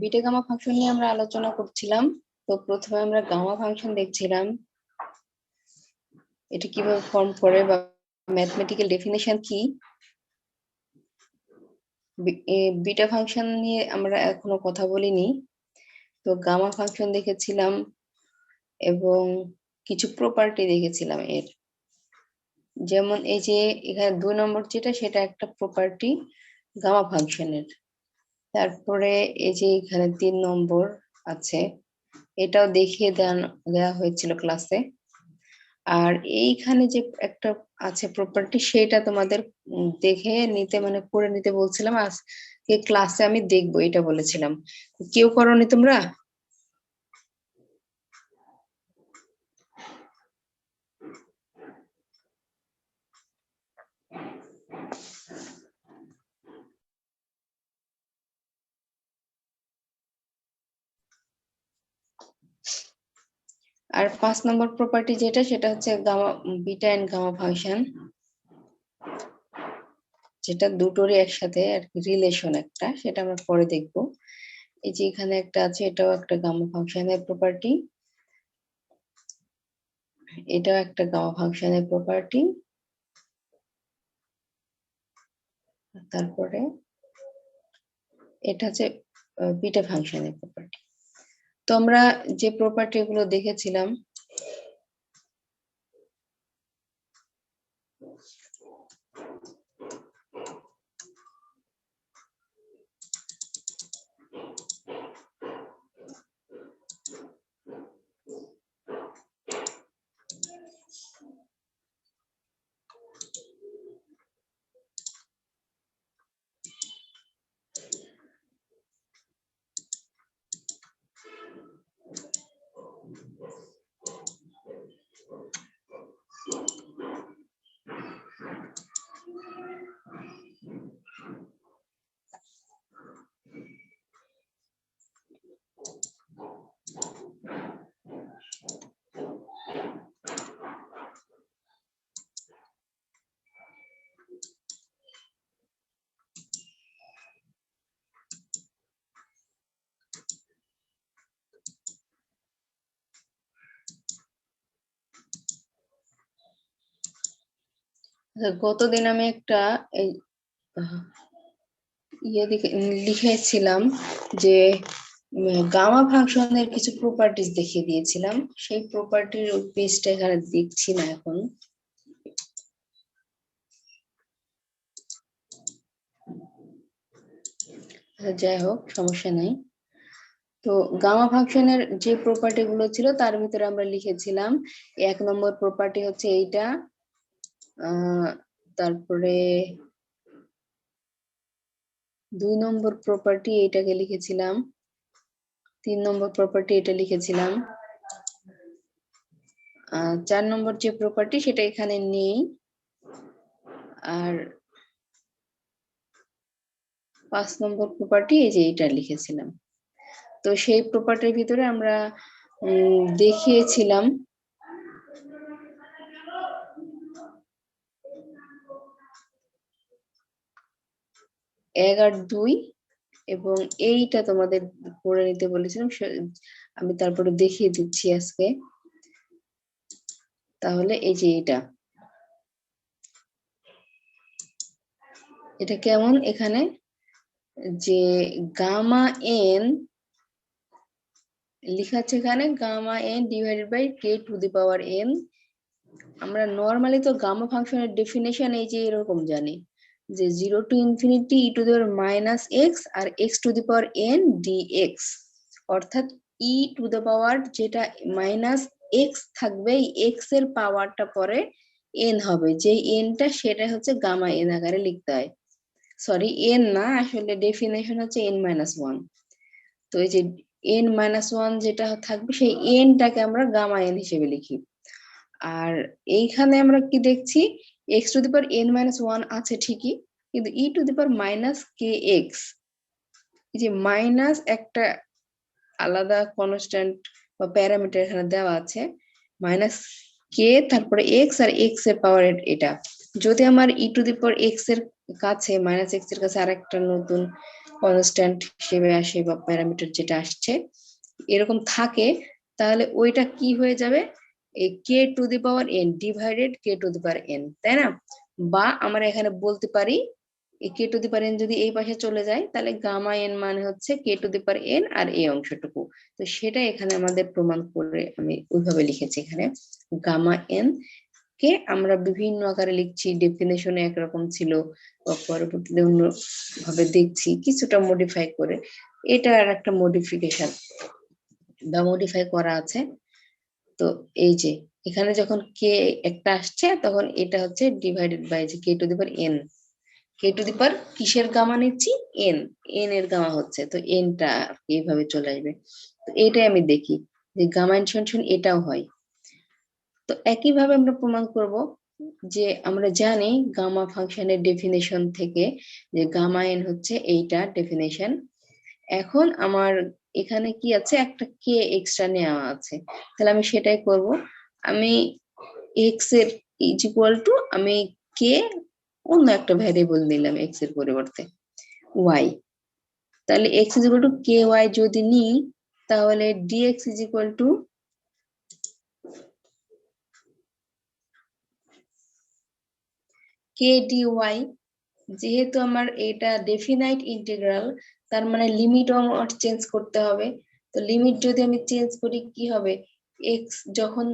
Beta gamma function নিয়ে আমরা আলোচনা করছিলাম। তো প্রথমে আমরা গামা ফাংশন দেখছিলাম, এটা কিভাবে ফর্ম করে বা ম্যাথমেটিক্যাল ডেফিনেশন কি। বিটা ফাংশন নিয়ে আমরা এখনো কথা বলিনি। তো গামা ফাংশন দেখেছিলাম এবং কিছু প্রপার্টি দেখেছিলাম এর, যেমন এই যে এখানে 2 নম্বর যেটা, সেটা একটা প্রপার্টি গামা ফাংশনের। তারপরে এই যে এখানে 3 নম্বর আছে, এটাও দেখিয়ে দেওয়া হয়েছিল ক্লাসে। আর এইখানে যে একটা আছে প্রপার্টি, সেটা তোমাদের দেখে নিতে মানে করে নিতে বলছিলাম, আজকে ক্লাসে আমি দেখবো এটা বলেছিলাম। কেউ করোনি তোমরা? আর 5 নম্বর প্রপার্টি যেটা, সেটা হচ্ছে gamma beta and gamma function, যেটা দুটোরই একসাথে আর কি রিলেশন একটা, সেটা আমরা পরে দেখবো। এই যে এখানে একটা আছে, এটাও একটা গামা ফাংশনের প্রপার্টি, এটাও একটা গামা ফাংশনের প্রপার্টি। তারপরে এটা হচ্ছে বিটা ফাংশনের প্রপার্টি। তো আমরা যে প্রপার্টি গুলো দেখেছিলাম, গতদিন আমি একটা ইয়ে লিখেছিলাম যে গামা ফাংশনের কিছু প্রপার্টিজ দেখিয়ে দিয়েছিলাম, সেই প্রপার্টির পেজটা এখানে দেখছি না এখন। যাই হোক, সমস্যা নাই। তো গামা ফাংশনের যে প্রপার্টি গুলো ছিল, তার ভিতরে আমরা লিখেছিলাম 1 নম্বর প্রপার্টি হচ্ছে এইটা, তারপরে 2 নম্বর প্রপার্টি এইটাকে লিখেছিলাম, 3 নম্বর প্রপার্টি এটা লিখেছিলাম, 4 নম্বর যে প্রপার্টি সেটা এখানে নেই, আর 5 নম্বর প্রপার্টি এই যে এটা লিখেছিলাম। তো সেই প্রপার্টির ভিতরে আমরা দেখিয়েছিলাম 1 আর 2, এবং এইটা তোমাদের করে নিতে বলেছিলাম, আমি তারপরে দেখিয়ে দিচ্ছি আজকে। তাহলে এই যে এটা কেমন, এখানে যে গামা এন লেখা আছে, এখানে gamma N divided by k to the power n. আমরা নরমালি তো গামা ফাংশনের ডেফিনেশন এই যে এরকম জানি, যে 0 to infinity E to the power minus x আর x to the power n dx, অর্থাৎ ই টু দি পাওয়ার যেটা মাইনাস এক্স থাকবে, এক্স এর পাওয়ারটা পরে এন হবে, যে এনটা সেটা হচ্ছে গামা এন আকারে লিখতে হয়। সরি, এন না, আসলে ডেফিনেশন হচ্ছে এন মাইনাস ওয়ান। তো এই যে এন মাইনাস ওয়ান যেটা থাকবে, সেই এনটাকে আমরা গামা এন হিসেবে লিখি। আর এইখানে আমরা কি দেখছি, X to the power N minus one আছে ঠিকই, কিন্তু E to the power minus K X, এই যে মাইনাস একটা আলাদা কনস্ট্যান্ট বা প্যারামিটার এখানে দেওয়া আছে, মাইনাস কে তারপরে এক্স আর এক্স এর পাওয়ার এটা। যদি আমার ই টু দি পাওয়ার এক্স এর কাছে, মাইনাস এক্স এর কাছে আরেকটা নতুন কনস্ট্যান্ট হিসেবে আসে বা প্যারামিটার যেটা আসছে এরকম থাকে, তাহলে ওইটা কি হয়ে যাবে, এই K to the power N divided K to the power N, তাই না? বা আমরা এখানে বলতে পারি কে টু দি পাওয়ার এন যদি এই পাশে চলে যায় তাহলে গামা এন মানে হচ্ছে কে টু দি পাওয়ার এন আর এই অংশটুকু। তো সেটা এখানে আমাদের প্রমাণ করে আমি ওইভাবে লিখেছি। এখানে গামা এন কে আমরা বিভিন্ন আকারে লিখছি, ডেফিনেশনে একরকম ছিল, পরবর্তীতে অন্য ভাবে দেখছি কিছুটা মডিফাই করে। এটা আর একটা মডিফিকেশন বা মডিফাই করা আছে। তো এই যে এখানে যখন কে একটা আসছে তখন এটা হচ্ছে ডিভাইডেড বাই যে K to the power N, K to the power কিসের গামা নিচ্ছি, এন, এন এর গামা হচ্ছে, তো এনটা এইভাবে চলে আসবে। তো এটাই আমি দেখি যে গামা ইনফিনিশন এটাও হয়। তো একইভাবে আমরা প্রমাণ করব যে আমরা জানি গামা ফাংশনের ডেফিনেশন থেকে যে গামা এন হচ্ছে এইটা ডেফিনেশন। এখন আমার এখানে কি আছে, একটা কে এক্সট্রা নেওয়া আছে, তাহলে আমি সেটাই করব। আমি এক্স এর ইজ ইকুয়াল টু আমি কে অন্য একটা ভ্যারিয়েবল নিলাম এক্স এর পরিবর্তে ওয়াই, তাহলে x is equal to k y যদি নিই তাহলে dx is equal to k d y. যেহেতু আমার এটা ডেফিনাইট ইন্টিগ্রাল, তার মানে লিমিটও আমার চেঞ্জ করতে হবে। তো লিমিট যদি আমি চেঞ্জ করি কি হবে, এক্স যখন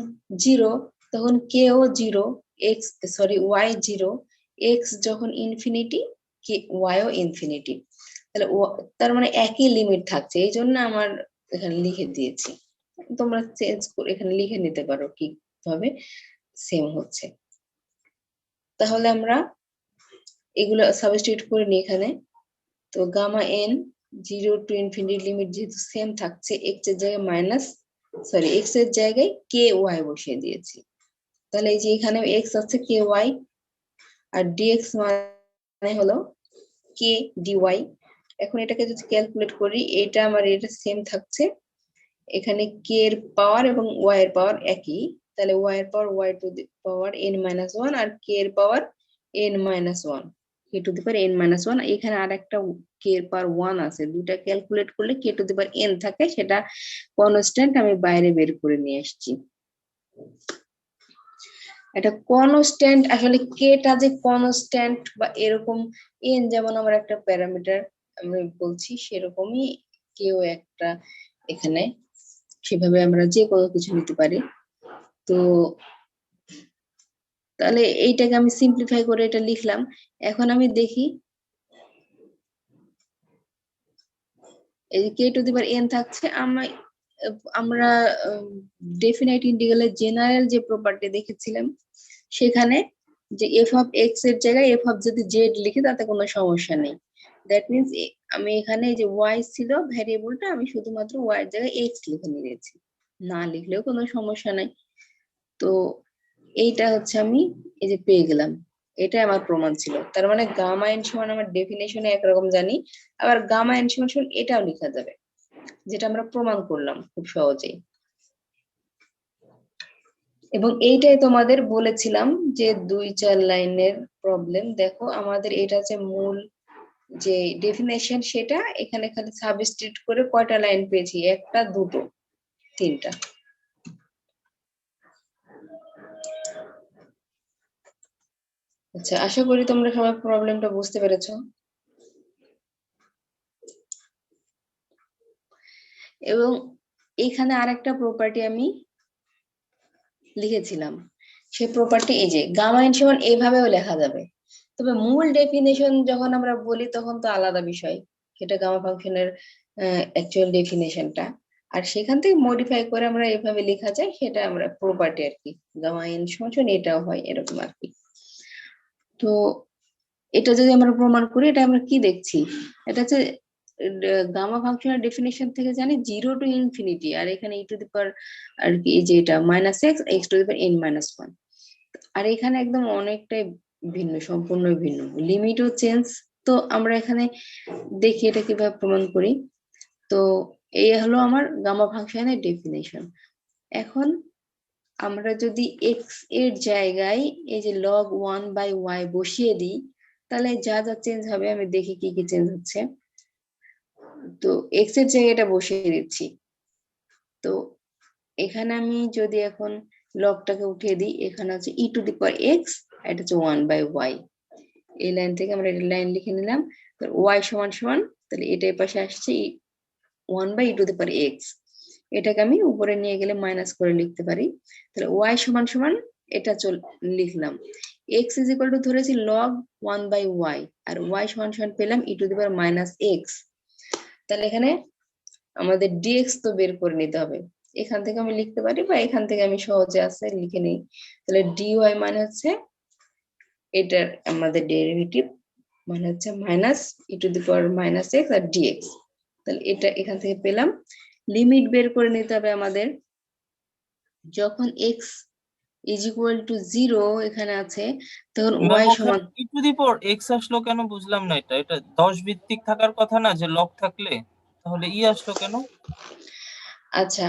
0 তখন কে ও 0, এক্স সরি ওয়াই 0, এক্স যখন ইনফিনিটি কে ওয়াই ও ইনফিনিটি, তাহলে তার মানে একই লিমিট থাকছে, এই জন্য আমার এখানে লিখে দিয়েছি। তোমরা চেঞ্জ করে এখানে লিখে নিতে পারো কিভাবে সেম হচ্ছে। তাহলে আমরা এগুলো সাবস্টিটিউট করে নিই এখানে। তো gamma n 0 to infinity limit যেহেতু সেম থাকছে, এক্স এর জায়গায় এক্স এর জায়গায় কে ওয়াই বসিয়ে দিয়েছি। তাহলে এই যে এখানে এক্স আছে কে ওয়াই, আর ডিএক্স মানে হলো কে ডিওয়াই। এখন এটাকে যদি ক্যালকুলেট করি এটা আমার এটা সেম থাকছে, এখানে কে এর পাওয়ার এবং ওয়াই এর পাওয়ার একই, তাহলে ওয়াই এর power Y to the power N minus one আর কে এর power N minus one, K to the power N minus one. এখানে আর একটা কে এর পাওয়ার ওয়ান আছে, দুইটা ক্যালকুলেট করলে কে টু দি পাওয়ার এন থাকে, সেটা কনস্ট্যান্ট আমি বাইরে বের করে নিয়ে আসছি। এটা কনস্ট্যান্ট আসলে কেটা যে কনস্ট্যান্ট বা এরকম, এন যেমন আমার একটা প্যারামিটার আমি বলছি সেরকমই কেউ একটা এখানে, সেভাবে আমরা যে কোনো কিছু নিতে পারি। তো তাহলে এইটাকে আমি সিম্পলিফাই করে এটা লিখলাম। এখন আমি দেখি এই যে K to the power N থাকছে, আমরা ডেফিনাইট ইন্টিগ্রালের জেনারেল যে প্রপার্টি দেখেছিলাম সেখানে যে এফ অফ এক্স এর জায়গায় এফ অফ যদি জেড লিখি তাতে কোনো সমস্যা নেই। দ্যাট মিনস আমি এখানে যে ওয়াই ছিল ভ্যারিয়েবলটা আমি শুধুমাত্র ওয়াই এর জায়গায় এক্স লিখে নিয়েছি, না লিখলেও কোনো সমস্যা নাই। তো এইটা হচ্ছে আমি এই যে পেয়ে গেলাম, এটা আমার প্রমাণ ছিল। তার মানে গামা এন সমান আমার ডেফিনেশনে একরকম জানি, আবার গামা এন সমান এটাও লেখা যাবে, যেটা আমরা প্রমাণ করলাম খুব সহজেই। এবং এইটাই তোমাদের বলেছিলাম যে 2-4 লাইনের প্রবলেম। দেখো আমাদের এটা হচ্ছে মূল যে ডেফিনেশন, সেটা এখানে খালি সাবস্টিটিউট করে কয়টা লাইন পেয়েছি, একটা দুটো তিনটা। আচ্ছা, আশা করি তোমরা সবাই প্রবলেমটা বুঝতে পেরেছো। এবং এখানে আরেকটা প্রপার্টি আমি লিখেছিলাম, সেই প্রপার্টি এই যে গামা ইন সমান এইভাবেও লেখা যাবে, তবে মূল ডেফিনেশন যখন আমরা বলি তখন তো আলাদা বিষয়, সেটা গামা ফাংশনের অ্যাকচুয়াল ডেফিনেশনটা, আর সেখান থেকে মডিফাই করে আমরা এভাবে লেখা যায়, সেটা আমরা প্রপার্টি আর কি, গামা ইন সমান এটাও হয় এরকম আর কি। তো এটা যদি আমরা প্রমাণ করি, এটা আমরা কি দেখছি, এটা হচ্ছে গামা ফাংশনের ডেফিনেশন থেকে জানি 0 টু ইনফিনিটি, আর এখানে ই টু দি পাওয়ার আর কি এই যে এটা minus X X to the power N minus one, আর এখানে একদম অনেকটাই ভিন্ন, সম্পূর্ণ ভিন্ন, লিমিটও চেঞ্জ। তো আমরা এখানে দেখি এটা কিভাবে প্রমাণ করি। তো এই হলো আমার গামা ফাংশনের ডেফিনেশন। এখন আমরা যদি এক্স এর জায়গায় এই যে লগ 1/y বসিয়ে দিই, তাহলে যা যা চেঞ্জ হবে আমি দেখি কি কি চেঞ্জ হচ্ছে। তো এক্স এর জায়গায় এটা বসিয়ে দিচ্ছি। তো এখানে আমি যদি এখন লগটাকে উঠিয়ে দিই, এখানে হচ্ছে ই টু দি পাওয়ার এক্স, এটা হচ্ছে 1/y। এই লাইন থেকে আমরা এই লাইন লিখে নিলাম। ওয়াই সমান সমান, তাহলে এটা এই পাশে আসছে 1/e two the power x. এটাকে আমি উপরে নিয়ে গেলে মাইনাস করে লিখতে পারি। তাহলে ওয়াই সমান সমান এটা লিখলাম। এক্স ইজ ইকুয়াল টু ধরেছি লগ 1/y, আর ওয়াই সমান সমান পেলাম E to the power minus X. তাহলে এখানে আমাদের ডিএক্স তো বের করে নিতে হবে। এখান থেকে আমি লিখতে পারি, বা এখান থেকে আমি সহজে আছে লিখে নিই। তাহলে ডিওয়াই মানে হচ্ছে এটার আমাদের ডেরিভেটিভ, মানে হচ্ছে minus e to the power minus x আর ডিএক্স। তাহলে এটা এখান থেকে পেলাম। লিমিট বের করে নিতে হবে আমাদের। যখন এক্স ইজ ইকুয়াল টু 0 এখানে আছে, তখন ম্যাম ওয়াই ওখানে সমান। ই টু দি পাওয়ার এক্স আসলো কেন বুঝলাম না। এটা এটা 10 ভিত্তিক থাকার কথা না, যে লগ থাকলে, তাহলে ই আসলো কেন? আচ্ছা,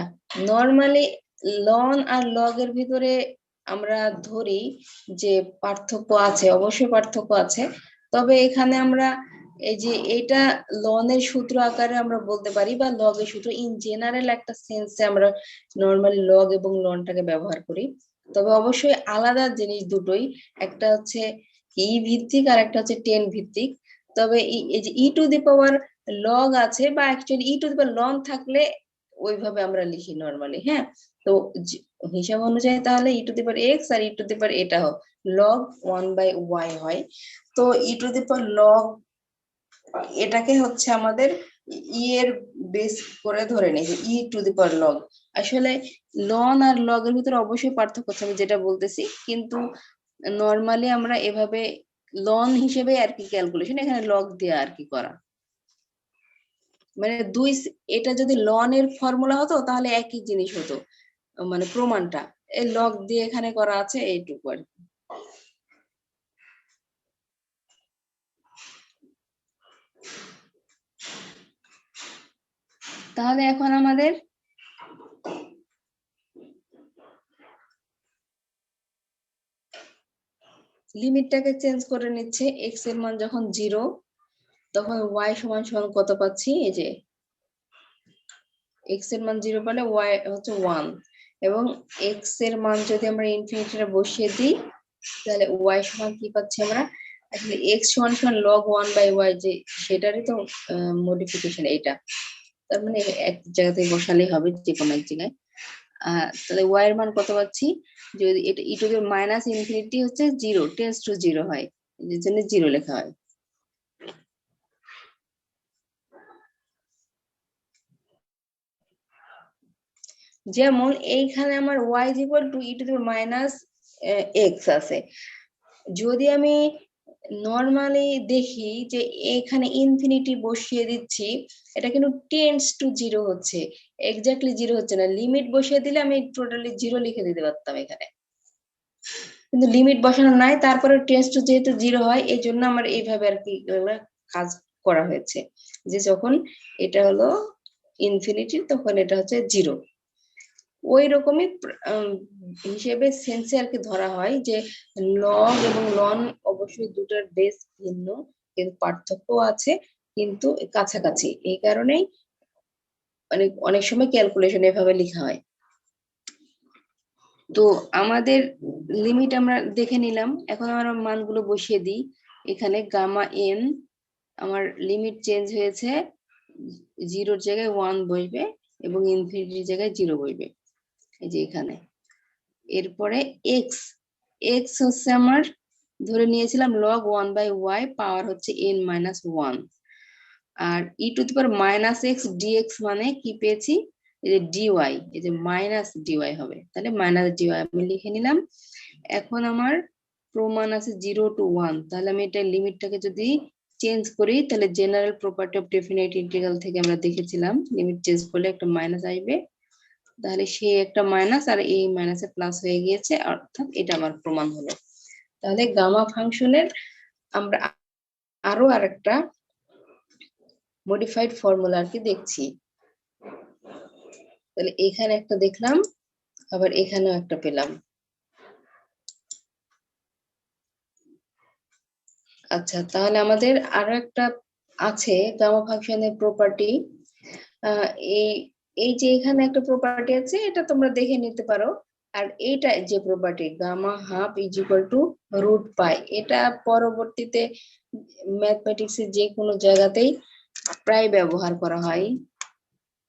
নরমালি লন আর লগ এর ভিতরে আমরা ধরি যে পার্থক্য আছে, অবশ্যই পার্থক্য আছে। তবে এখানে আমরা এই যে এটা লনের সূত্র আকারে আমরা বলতে পারি, বা লগ এর সূত্র ইন জেনারেল একটা সেন্সে আমরা নরমালি লগ এবং লনটাকে ব্যবহার করি। তবে অবশ্যই আলাদা জিনিস দুটোই, একটা হচ্ছে ই ভিত্তিক আর একটা হচ্ছে টেন ভিত্তিক। তবে এই যে ই টু দি পাওয়ার লগ আছে, বা actually E to the power loan থাকলে ওইভাবে আমরা লিখি নরমালি। হ্যাঁ, তো হিসাব অনুযায়ী তাহলে E to the power X আর ই টু দি পাওয়ার এটা হোক লগ 1/y হয়। তো E to the power log এটাকে হচ্ছে আমাদের ই এর বেস করে ধরে নিই, ই টু দি পাওয়ার লগ। আসলে লন আর লগ এর ভিতরে অবশ্যই পার্থক্য আছে, আমি যেটা বলতেছি, কিন্তু নরমালি আমরা এভাবে লন হিসেবে আর কি ক্যালকুলেশন, এখানে লগ দিয়ে আর কি করা। মানে এটা যদি লন এর ফর্মুলা হতো তাহলে একই জিনিস হতো, মানে প্রমাণটা এই লগ দিয়ে এখানে করা আছে এইটুকু আর কি। তাহলে এখন আমাদের লিমিটটাকে চেঞ্জ করে নিচ্ছে। এক্স এর মান যখন 0, তখন ওয়াই সমান সমান কত পাচ্ছি, এই যে এক্স এর মান 0 পেলে ওয়াই হচ্ছে 1, এবং এক্স এর মান যদি আমরা ইনফিনিটিতে বসিয়ে দিই, তাহলে ওয়াই সমান কি পাচ্ছি আমরা, আসলে এক্স সমান সমান লগ 1/y, যে সেটারই তো মডিফিকেশন এটা। তার মানে এক জায়গা থেকে বসালেই হবে, যে কোনো এক জায়গায়। তাহলে ওয়াই এর মান কত পাচ্ছি, যদি এটা ই টু দি মাইনাস ইনফিনিটি হচ্ছে 0 টেন্স টু 0 হয়, এর জন্য 0 লেখা হয়। যেমন এইখানে আমার y is equal two E to the minus x আছে। যদি আমি নরমালি দেখি যে এখানে ইনফিনিটি বসিয়ে দিচ্ছি, এটা কিন্তু টেন্স টু 0 হচ্ছে, এক্স্যাক্টলি 0 হচ্ছে না। লিমিট বসিয়ে দিলে আমি টোটালি 0 লিখে দিতে পারতাম এখানে, কিন্তু লিমিট বসানো নাই, তারপরে টেন্স টু যেহেতু 0 হয়, এই জন্য আমার এইভাবে আর কি কাজ করা হয়েছে, যে যখন এটা হলো ইনফিনিটি তখন এটা হচ্ছে 0। ওই রকমই হিসেবে সেন্সে আর কি ধরা হয় যে লগ এবং লন অবশ্যই দুটার বেস ভিন্ন, কিন্তু পার্থক্য আছে, কিন্তু কাছাকাছি। এই কারণেই অনেক অনেক সময় ক্যালকুলেশন এভাবে লেখা হয়। তো আমাদের লিমিট আমরা দেখে নিলাম, এখন আমরা মানগুলো বসিয়ে দিই। এখানে গামা এন আমার লিমিট চেঞ্জ হয়েছে, 0-র জায়গায় 1 বসবে এবং ইনফিনিটির জায়গায় 0 বসবে, এই যে এখানে। এরপরে এক্স, এক্স হচ্ছে আমার ধরে নিয়েছিলাম লগ 1/y, পাওয়ার হচ্ছে n-1। আর ই to the power minus x dx মানে কি পেয়েছি, এই যে ডিওয়াই, এই যে মাইনাস ডিওয়াই হবে, তাহলে মাইনাস ডিওয়াই আমি লিখে নিলাম। এখন আমার প্রমাণ আছে 0 to 1, তাহলে আমি এটা লিমিটটাকে যদি চেঞ্জ করি, তাহলে general property of definite integral থেকে আমরা দেখেছিলাম লিমিট চেঞ্জ করলে একটা মাইনাস আসবে, তাহলে সেই একটা মাইনাস আর এই মাইনাসে প্লাস হয়ে গিয়েছে, অর্থাৎ এটা আমার প্রমাণ হলো। তাহলে গামা ফাংশনের আমরা আরো আরেকটা মডিফাইড ফর্মুলা আর কি দেখছি। তাহলে এখানে একটা দেখলাম, আবার এখানেও একটা পেলাম। আচ্ছা, তাহলে আমাদের আরো একটা আছে গামা ফাংশনের প্রপার্টি। এই এই যে এখানে একটা প্রপার্টি আছে, এটা তোমরা দেখে নিতে পারো। আর এইটা যে property gamma half is equal to root pi, এটা পরবর্তীতে ম্যাথমেটিক্সের যে কোনো জায়গাতেই প্রায় ব্যবহার করা হয়।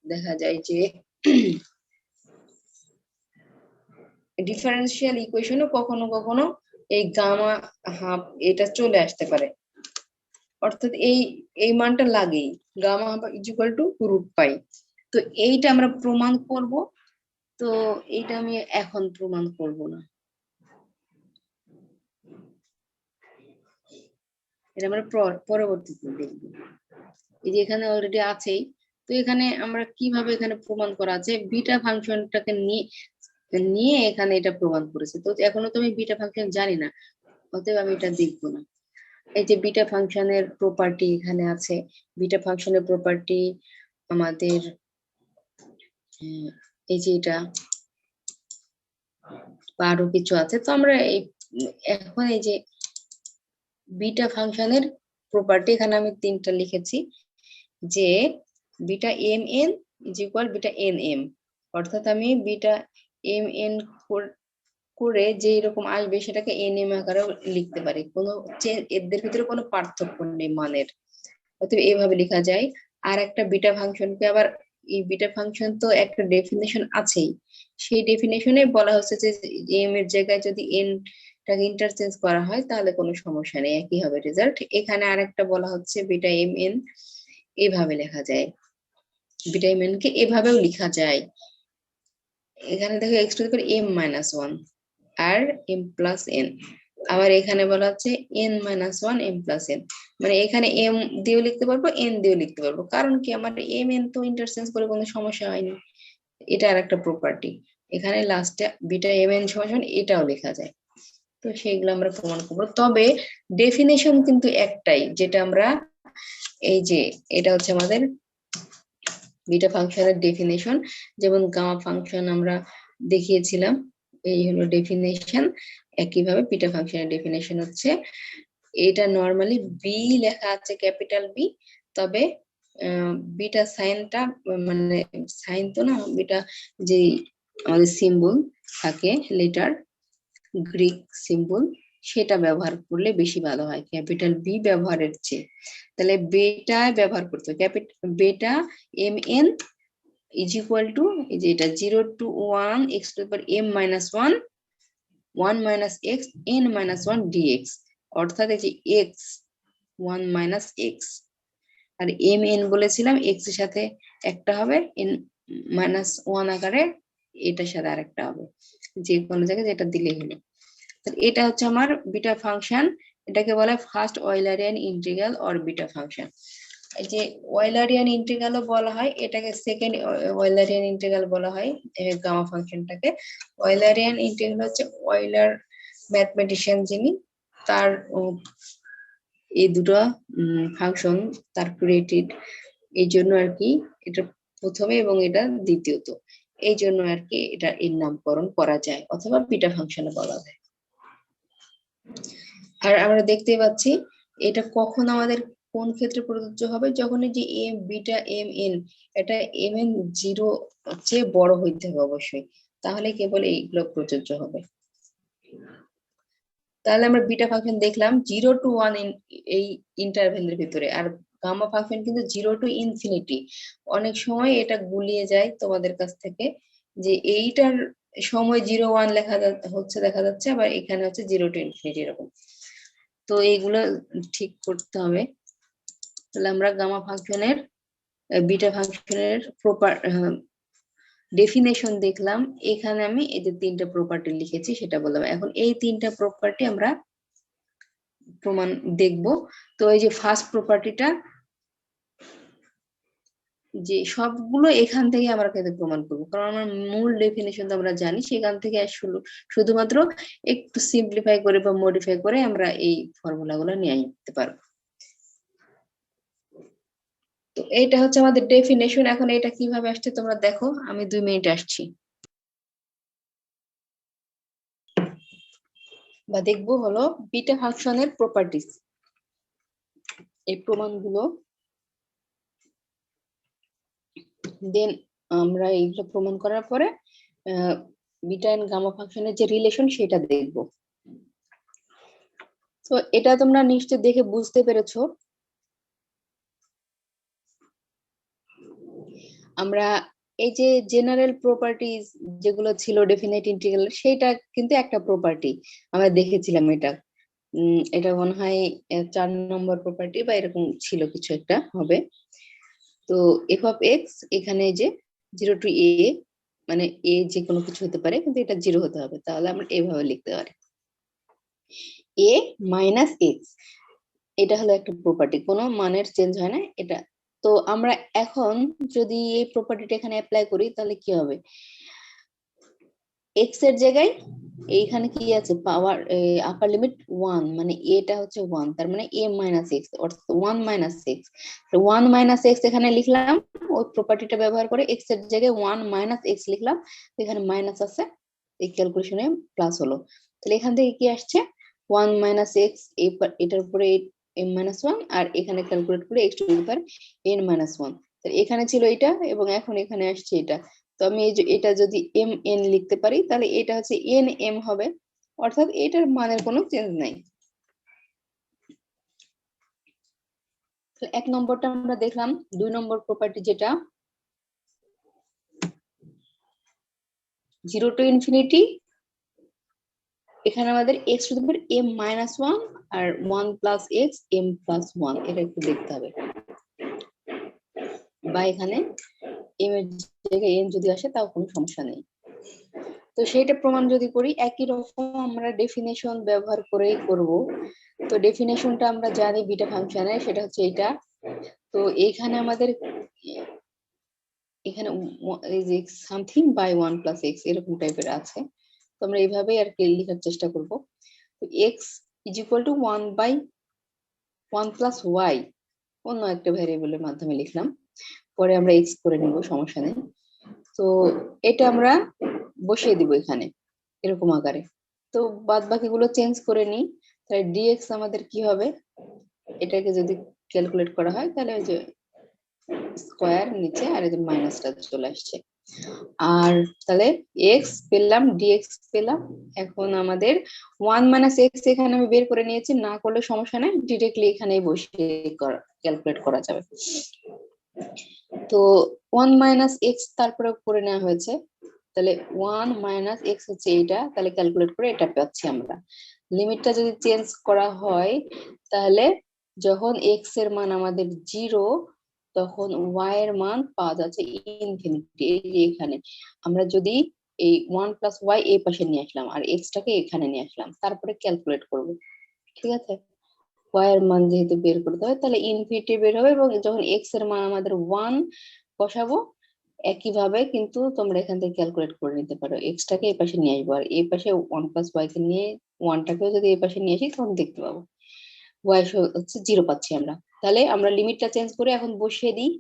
দেখা যায় যে ডিফারেন্সিয়াল ইকুয়েশনও কখনো কখনো এই গামা হাফ এটা চলে আসতে পারে, অর্থাৎ এই মানটা লাগেই, gamma half is equal to root pi. তো এইটা আমরা প্রমাণ করব, তো এইটা আমি এখন প্রমাণ করব না, এটা আমরা পরবর্তীতে দেখব। এই যে এখানে অলরেডি আছেই, তো এখানে আমরা কিভাবে এখানে প্রমাণ করা আছে, বিটা ফাংশনটাকে নিয়ে এখানে এটা প্রমাণ করেছে। তো এখনো তো আমি বিটা ফাংশন জানি না, অতএব আমি এটা দেখবো না। এই যে বিটা ফাংশনের প্রপার্টি এখানে আছে, বিটা ফাংশনের প্রপার্টি আমাদের এই যে এটা আরো কিছু আছে। তো আমরা এখন এই যে বিটা ফাংশনের প্রপার্টি এখানে আমি 3টা লিখেছি, যে beta M N is equal beta N M, অর্থাৎ আমি বিটা এম এন করে যে এরকম আসবে সেটাকে এন এম আকারেও লিখতে পারি, কোনো এদের ভিতরে কোনো পার্থক্য নেই মানের, অতএব এইভাবে লেখা যায়। আর একটা বিটা ফাংশনকে আবার, এই বিটা ফাংশন তো একটা ডেফিনেশন আছেই, সেই ডেফিনেশনে বলা হচ্ছে যে এম এর জায়গায় যদি এন টাকে ইন্টারচেঞ্জ করা হয় তাহলে কোনো সমস্যা নেই, একই হবে রেজাল্ট। এখানে আরেকটা বলা হচ্ছে বিটা এম এন এভাবে লেখা যায়, বিটা এম এন কে এভাবেও লেখা যায়। এখানে দেখো x to the power M minus one আর এম প্লাস এন, আবার এখানে বলা হচ্ছে n minus one m plus n, মানে এখানে এম দিয়েও লিখতে পারবো এন দিয়েও লিখতে পারবো, কারণ কি আমার এম এন তো ইন্টারচেঞ্জ করে কোনো সমস্যা হয়নি, এটা আর একটা প্রপার্টি। এখানে লাস্টে বিটা এম এন সমান এটাও লেখা যায়। তো সেইগুলো আমরা প্রমাণ করবো, তবে ডেফিনেশন কিন্তু একটাই, যেটা আমরা এই যে এটা হচ্ছে আমাদের বিটা ফাংশনের ডেফিনেশন, যেমন গামা ফাংশন আমরা দেখিয়েছিলাম, এই হলো ডেফিনেশন। একইভাবে বিটা ফাংশনের ডেফিনেশন হচ্ছে, এটা নরমালি বি লেখা আছে ক্যাপিটাল বি, তবে বিটা সাইনটা মানে সাইন তো না, বিটা যে আমাদের সিম্বল থাকে লেটার গ্রিক সিম্বল, সেটা ব্যবহার করলে বেশি ভালো হয় ক্যাপিটাল বি ব্যবহারের চেয়ে। তাহলে বেটা ব্যবহার করতে হবে, beta m N is equal to এই যে এটা 0 to 1 x to the power m minus 1 1 minus x n minus 1 dx, অর্থাৎ এই যে x 1 minus x, আর m n বলেছিলাম x এর সাথে একটা হবে, n minus 1 আকারে এটার সাথে আরেকটা হবে, যে কোনো জায়গায় যেটা দিলেই হলো। এটা হচ্ছে আমার বিটা ফাংশন, এটাকে বলে first Eulerian integral or beta function. এই যে অয়েলারিয়ান ইন্টিগ্রালও বলা হয়, এটাকে সেকেন্ড অয়েলারিয়ান ইন্টিগ্রাল বলা হয় গামা ফাংশনটাকে। অয়েলারিয়ান ইন্টিগ্রাল হচ্ছে অয়েলার ম্যাথমেটিশিয়ান যিনি, তার এই দুটো ফাংশন তার ক্রিয়েটেড, এই জন্য আর কি এটা প্রথমে এবং এটা দ্বিতীয়ত, এই জন্য আর কি এটা এর নামকরণ করা যায়, অথবা বিটা ফাংশনে বলা যায়। আর আমরা দেখতে পাচ্ছি এটা কখন আমাদের কোন ক্ষেত্রে প্রযোজ্য হবে, যখন এই যে এম বিটা এম এন এটা এম এন 0 চেয়ে বড় হইতে হবে অবশ্যই, তাহলে কেবল এইগুলো প্রযোজ্য হবে। তাহলে আমরা বিটা ফাংশন দেখলাম 0 to 1 এই ইন্টারভ্যালের ভিতরে, আর গামা ফাংশন কিন্তু 0 to ইনফিনিটি। অনেক সময় এটা গুলিয়ে যায় তোমাদের কাছ থেকে, যে এইটার সময় 0 1 লেখা হচ্ছে দেখা যাচ্ছে, আবার এখানে হচ্ছে 0 to ইনফিনিটি এরকম। তো এইগুলো ঠিক করতে হবে। তাহলে আমরা গামা ফাংশনের বিটা ফাংশনের প্রপার ডেফিনেশন দেখলাম, এখানে আমি এই যে 3টা প্রপার্টি লিখেছি সেটা বললাম। এখন এই 3টা প্রপার্টি আমরা প্রমাণ দেখব। তো এই যে ফার্স্ট প্রপার্টিটা, যে সবগুলো এখান থেকে আমরা কিন্তু প্রমাণ করবো, কারণ আমার মূল ডেফিনেশন তো আমরা জানি, সেখান থেকে শুধুমাত্র একটু সিম্পলিফাই করে বা মডিফাই করে আমরা এই ফর্মুলাগুলো নিয়ে আসতে পারবো। তো এটা হচ্ছে আমাদের ডেফিনেশন। এখন এটা কিভাবে আসছে তোমরা দেখো, আমি 2 মিনিট আসছি। বা দেখবো হলো বিটা ফাংশনের প্রপার্টিজ, এই প্রমাণগুলো দেন আমরা এইগুলো প্রমাণ করার পরে বিটা এন্ড গামা ফাংশনের যে রিলেশন সেটা দেখব। তো এটা তোমরা নিশ্চয়ই দেখে বুঝতে পেরেছো। আমরা এই যে জেনারেল প্রপার্টিজ যেগুলো ছিল ডেফিনেট ইন্টিগ্রাল, সেটা কিন্তু একটা প্রপার্টি আমরা দেখেছিলাম। এটা মনে হয় 4 নম্বর প্রপার্টি বা এরকম ছিল কিছু একটা হবে। তো এফ অফ এক্স এখানে যে 0 টু এ, মানে এ যে কোনো কিছু হতে পারে কিন্তু এটা 0 হতে হবে, তাহলে আমরা এভাবে লিখতে পারি এ মাইনাস এক্স। এটা হলো একটা প্রপার্টি, কোনো মানের চেঞ্জ হয় না এটা। তো আমরা এখন যদি এই প্রপার্টিটা এখানে অ্যাপ্লাই করি তাহলে কি হবে, এক্স এর জায়গায় এইখানে কি আছে, পাওয়ার আপার লিমিট 1, মানে এটা হচ্ছে 1, তার মানে a মাইনাস এক্স অর্থাৎ 1 মাইনাস এক্স। 1 মাইনাস এক্স এখানে লিখলাম, ওই প্রপার্টিটা ব্যবহার করে এক্স এর জায়গায় 1 মাইনাস এক্স লিখলাম, এখানে মাইনাস আছে, এই ক্যালকুলেশনে প্লাস হলো। তাহলে এখান থেকে কি আসছে, 1 মাইনাস এক্স, এটার উপরে m মাইনাস 1, আর এখানে ক্যালকুলেট করে x to the power n minus 1। তাহলে এখানে ছিল এটা এবং এখন এখানে আসছে এটা। তো আমি এই যে এটা যদি এম এন লিখতে পারি তাহলে এটা হচ্ছে এন এম হবে, অর্থাৎ এটার মানের কোনো চেঞ্জ নাই। এক নম্বরটা আমরা দেখলাম। 2 নম্বর প্রপার্টি যেটা 0 টু ইনফিনিটি, এখানে আমাদের x to the power m minus 1 আর 1 প্লাস x m প্লাস 1, এটা একটু দেখতে হবে। বা এখানে m এর জায়গায় n যদি আসে তাও কোনো সমস্যা নেই। তো সেইটা প্রমাণ যদি করি একই রকম আমরা ডেফিনেশন ব্যবহার করেই করব। তো ডেফিনেশনটা আমরা জানি বিটা ফাংশনের, সেটা হচ্ছে এটা। তো এখানে আমাদের এখানে এই যে সামথিং বাই 1 প্লাস এক্স এরকম টাইপের আছে, তো আমরা এইভাবেই আর কি লেখার চেষ্টা করব। তো x is equal to 1 by 1 plus y, অন্য একটা ভ্যারিয়েবলের মাধ্যমে লিখলাম, পরে আমরা এক্স করে নিব, সমস্যা নেই। তো এটা আমরা বসিয়ে দিব এখানে এরকম আকারে। তো বাদ বাকিগুলো চেঞ্জ করে নিই, তাহলে ডিএক্স আমাদের কি হবে, এটাকে যদি ক্যালকুলেট করা হয় তাহলে ওই যে স্কয়ার নিচে আর এই যে মাইনাসটা চলে আসছে। আর তাহলে এক্স পেলাম, ডিএক্স পেলাম। এখন আমাদের 1 মাইনাস এক্স এখানে আমি বের করে নিয়েছি, না করলে সমস্যা নাই, ডিরেক্টলি এখানেই বসে ক্যালকুলেট করা যাবে। তো 1 মাইনাস এক্স তারপরে করে নেওয়া হয়েছে, তাহলে 1 মাইনাস এক্স হচ্ছে এইটা, তাহলে ক্যালকুলেট করে এটা পাচ্ছি আমরা। লিমিটটা যদি চেঞ্জ করা হয় তাহলে যখন এক্স এর মান আমাদের 0 তখন ওয়াই এর মান পাওয়া যাচ্ছে ইনফিনিটি। এই যে এখানে আমরা যদি এই 1 প্লাস ওয়াই এই পাশে নিয়ে আসলাম আর এক্স টাকে এখানে নিয়ে আসলাম, তারপরে ক্যালকুলেট করব, ঠিক আছে। ওয়াই এর মান যেহেতু বের করতে হয় তাহলে ইনফিনিটি বের হবে, এবং যখন এক্স এর মান আমাদের 1 বসাবো একইভাবে কিন্তু তোমরা এখান থেকে ক্যালকুলেট করে নিতে পারো। এক্স টাকে এই পাশে নিয়ে আসবো আর এই পাশে 1 প্লাস ওয়াই কে নিয়ে 1 টাকেও যদি এই পাশে নিয়ে আসি তখন দেখতে পাবো ওয়াই হচ্ছে 0 পাচ্ছি আমরা। তাহলে আমরা লিমিটটা চেঞ্জ করে এখন বসিয়ে দিই।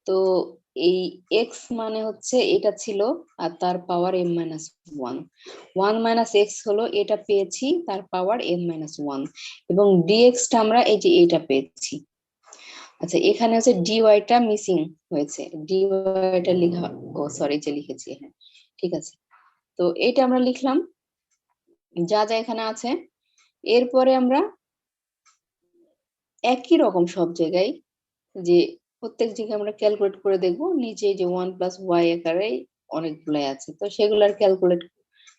তো এই এক্স মানে হচ্ছে এটা ছিল আর তার পাওয়ার m মাইনাস 1, 1 মাইনাস এক্স হলো এটা পেয়েছি তার পাওয়ার m মাইনাস 1, এবং ডিএক্স টা আমরা এই যে এটা পেয়েছি। আচ্ছা এখানে হচ্ছে ডিওয়াই টা মিসিং হয়েছে, ডিওয়াই টা লেখা, ও সরি যে লিখেছি, হ্যাঁ ঠিক আছে। তো এটা আমরা লিখলাম যা যা এখানে আছে। এরপরে আমরা একই রকম সব জায়গায় যে প্রত্যেক জায়গায় আমরা ক্যালকুলেট করে দেখবো, নিচে যে 1 প্লাস ওয়াই আকারে অনেকগুলাই আছে, তো সেগুলার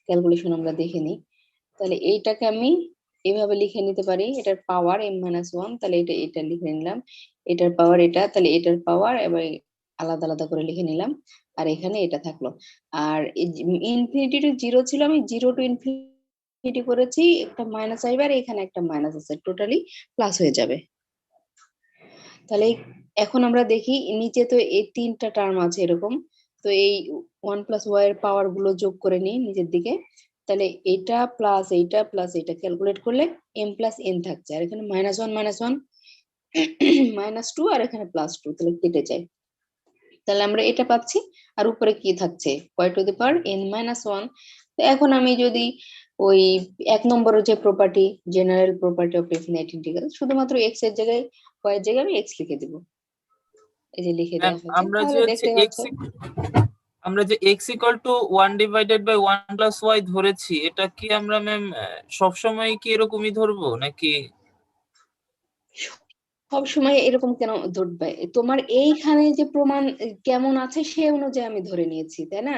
ক্যালকুলেশন আমরা দেখে নিই। তাহলে এইটাকে আমি এভাবে লিখে নিতে পারি, এটার পাওয়ার m মাইনাস 1, তাহলে এটা লিখে নিলাম, এটার পাওয়ার এটা, তাহলে এটার পাওয়ার এবার আলাদা আলাদা করে লিখে নিলাম, আর এখানে এটা থাকলো। আর ইনফিনিটি টু 0 ছিল, আমি 0 টু ইনফিনিটি করেছি, একটা মাইনাস আসবে আর এখানে একটা মাইনাস আছে, টোটালি প্লাস হয়ে যাবে। তাহলে এখন আমরা দেখি নিচে তো এই 3টা টার্ম আছে এরকম, তো এই 1 প্লাস ওয়াই এর পাওয়ার গুলো যোগ করে নিই নিচের দিকে, তাহলে এটা প্লাস এইটা প্লাস এটা ক্যালকুলেট করলে m প্লাস n থাকছে, আর এখানে মাইনাস 1 মাইনাস 1 মাইনাস 2 আর এখানে প্লাস 2, তাহলে কেটে যায়। তাহলে আমরা এটা পাচ্ছি, আর উপরে কি থাকছে y two the power n minus 1। তো এখন আমি যদি ওই 1 নম্বরের যে property general property of definite integral, শুধুমাত্র x এর জায়গায় y এর জায়গায় আমি x লিখে দিব, এই যে লিখে ম্যাম দেওয়া হয়েছে, আমরা যে তাহলে হচ্ছে দেখতে পাচ্ছ। x equal to 1 divided by 1 plus y ধরেছি, এটা কি আমরা ম্যাম সবসময় কি এরকমই ধরবো নাকি? সব সময় এরকম কেন ধরবে? তোমার এইখানে যে প্রমাণ কেমন আছে সে অনুযায়ী আমি ধরে নিয়েছি, তাই না?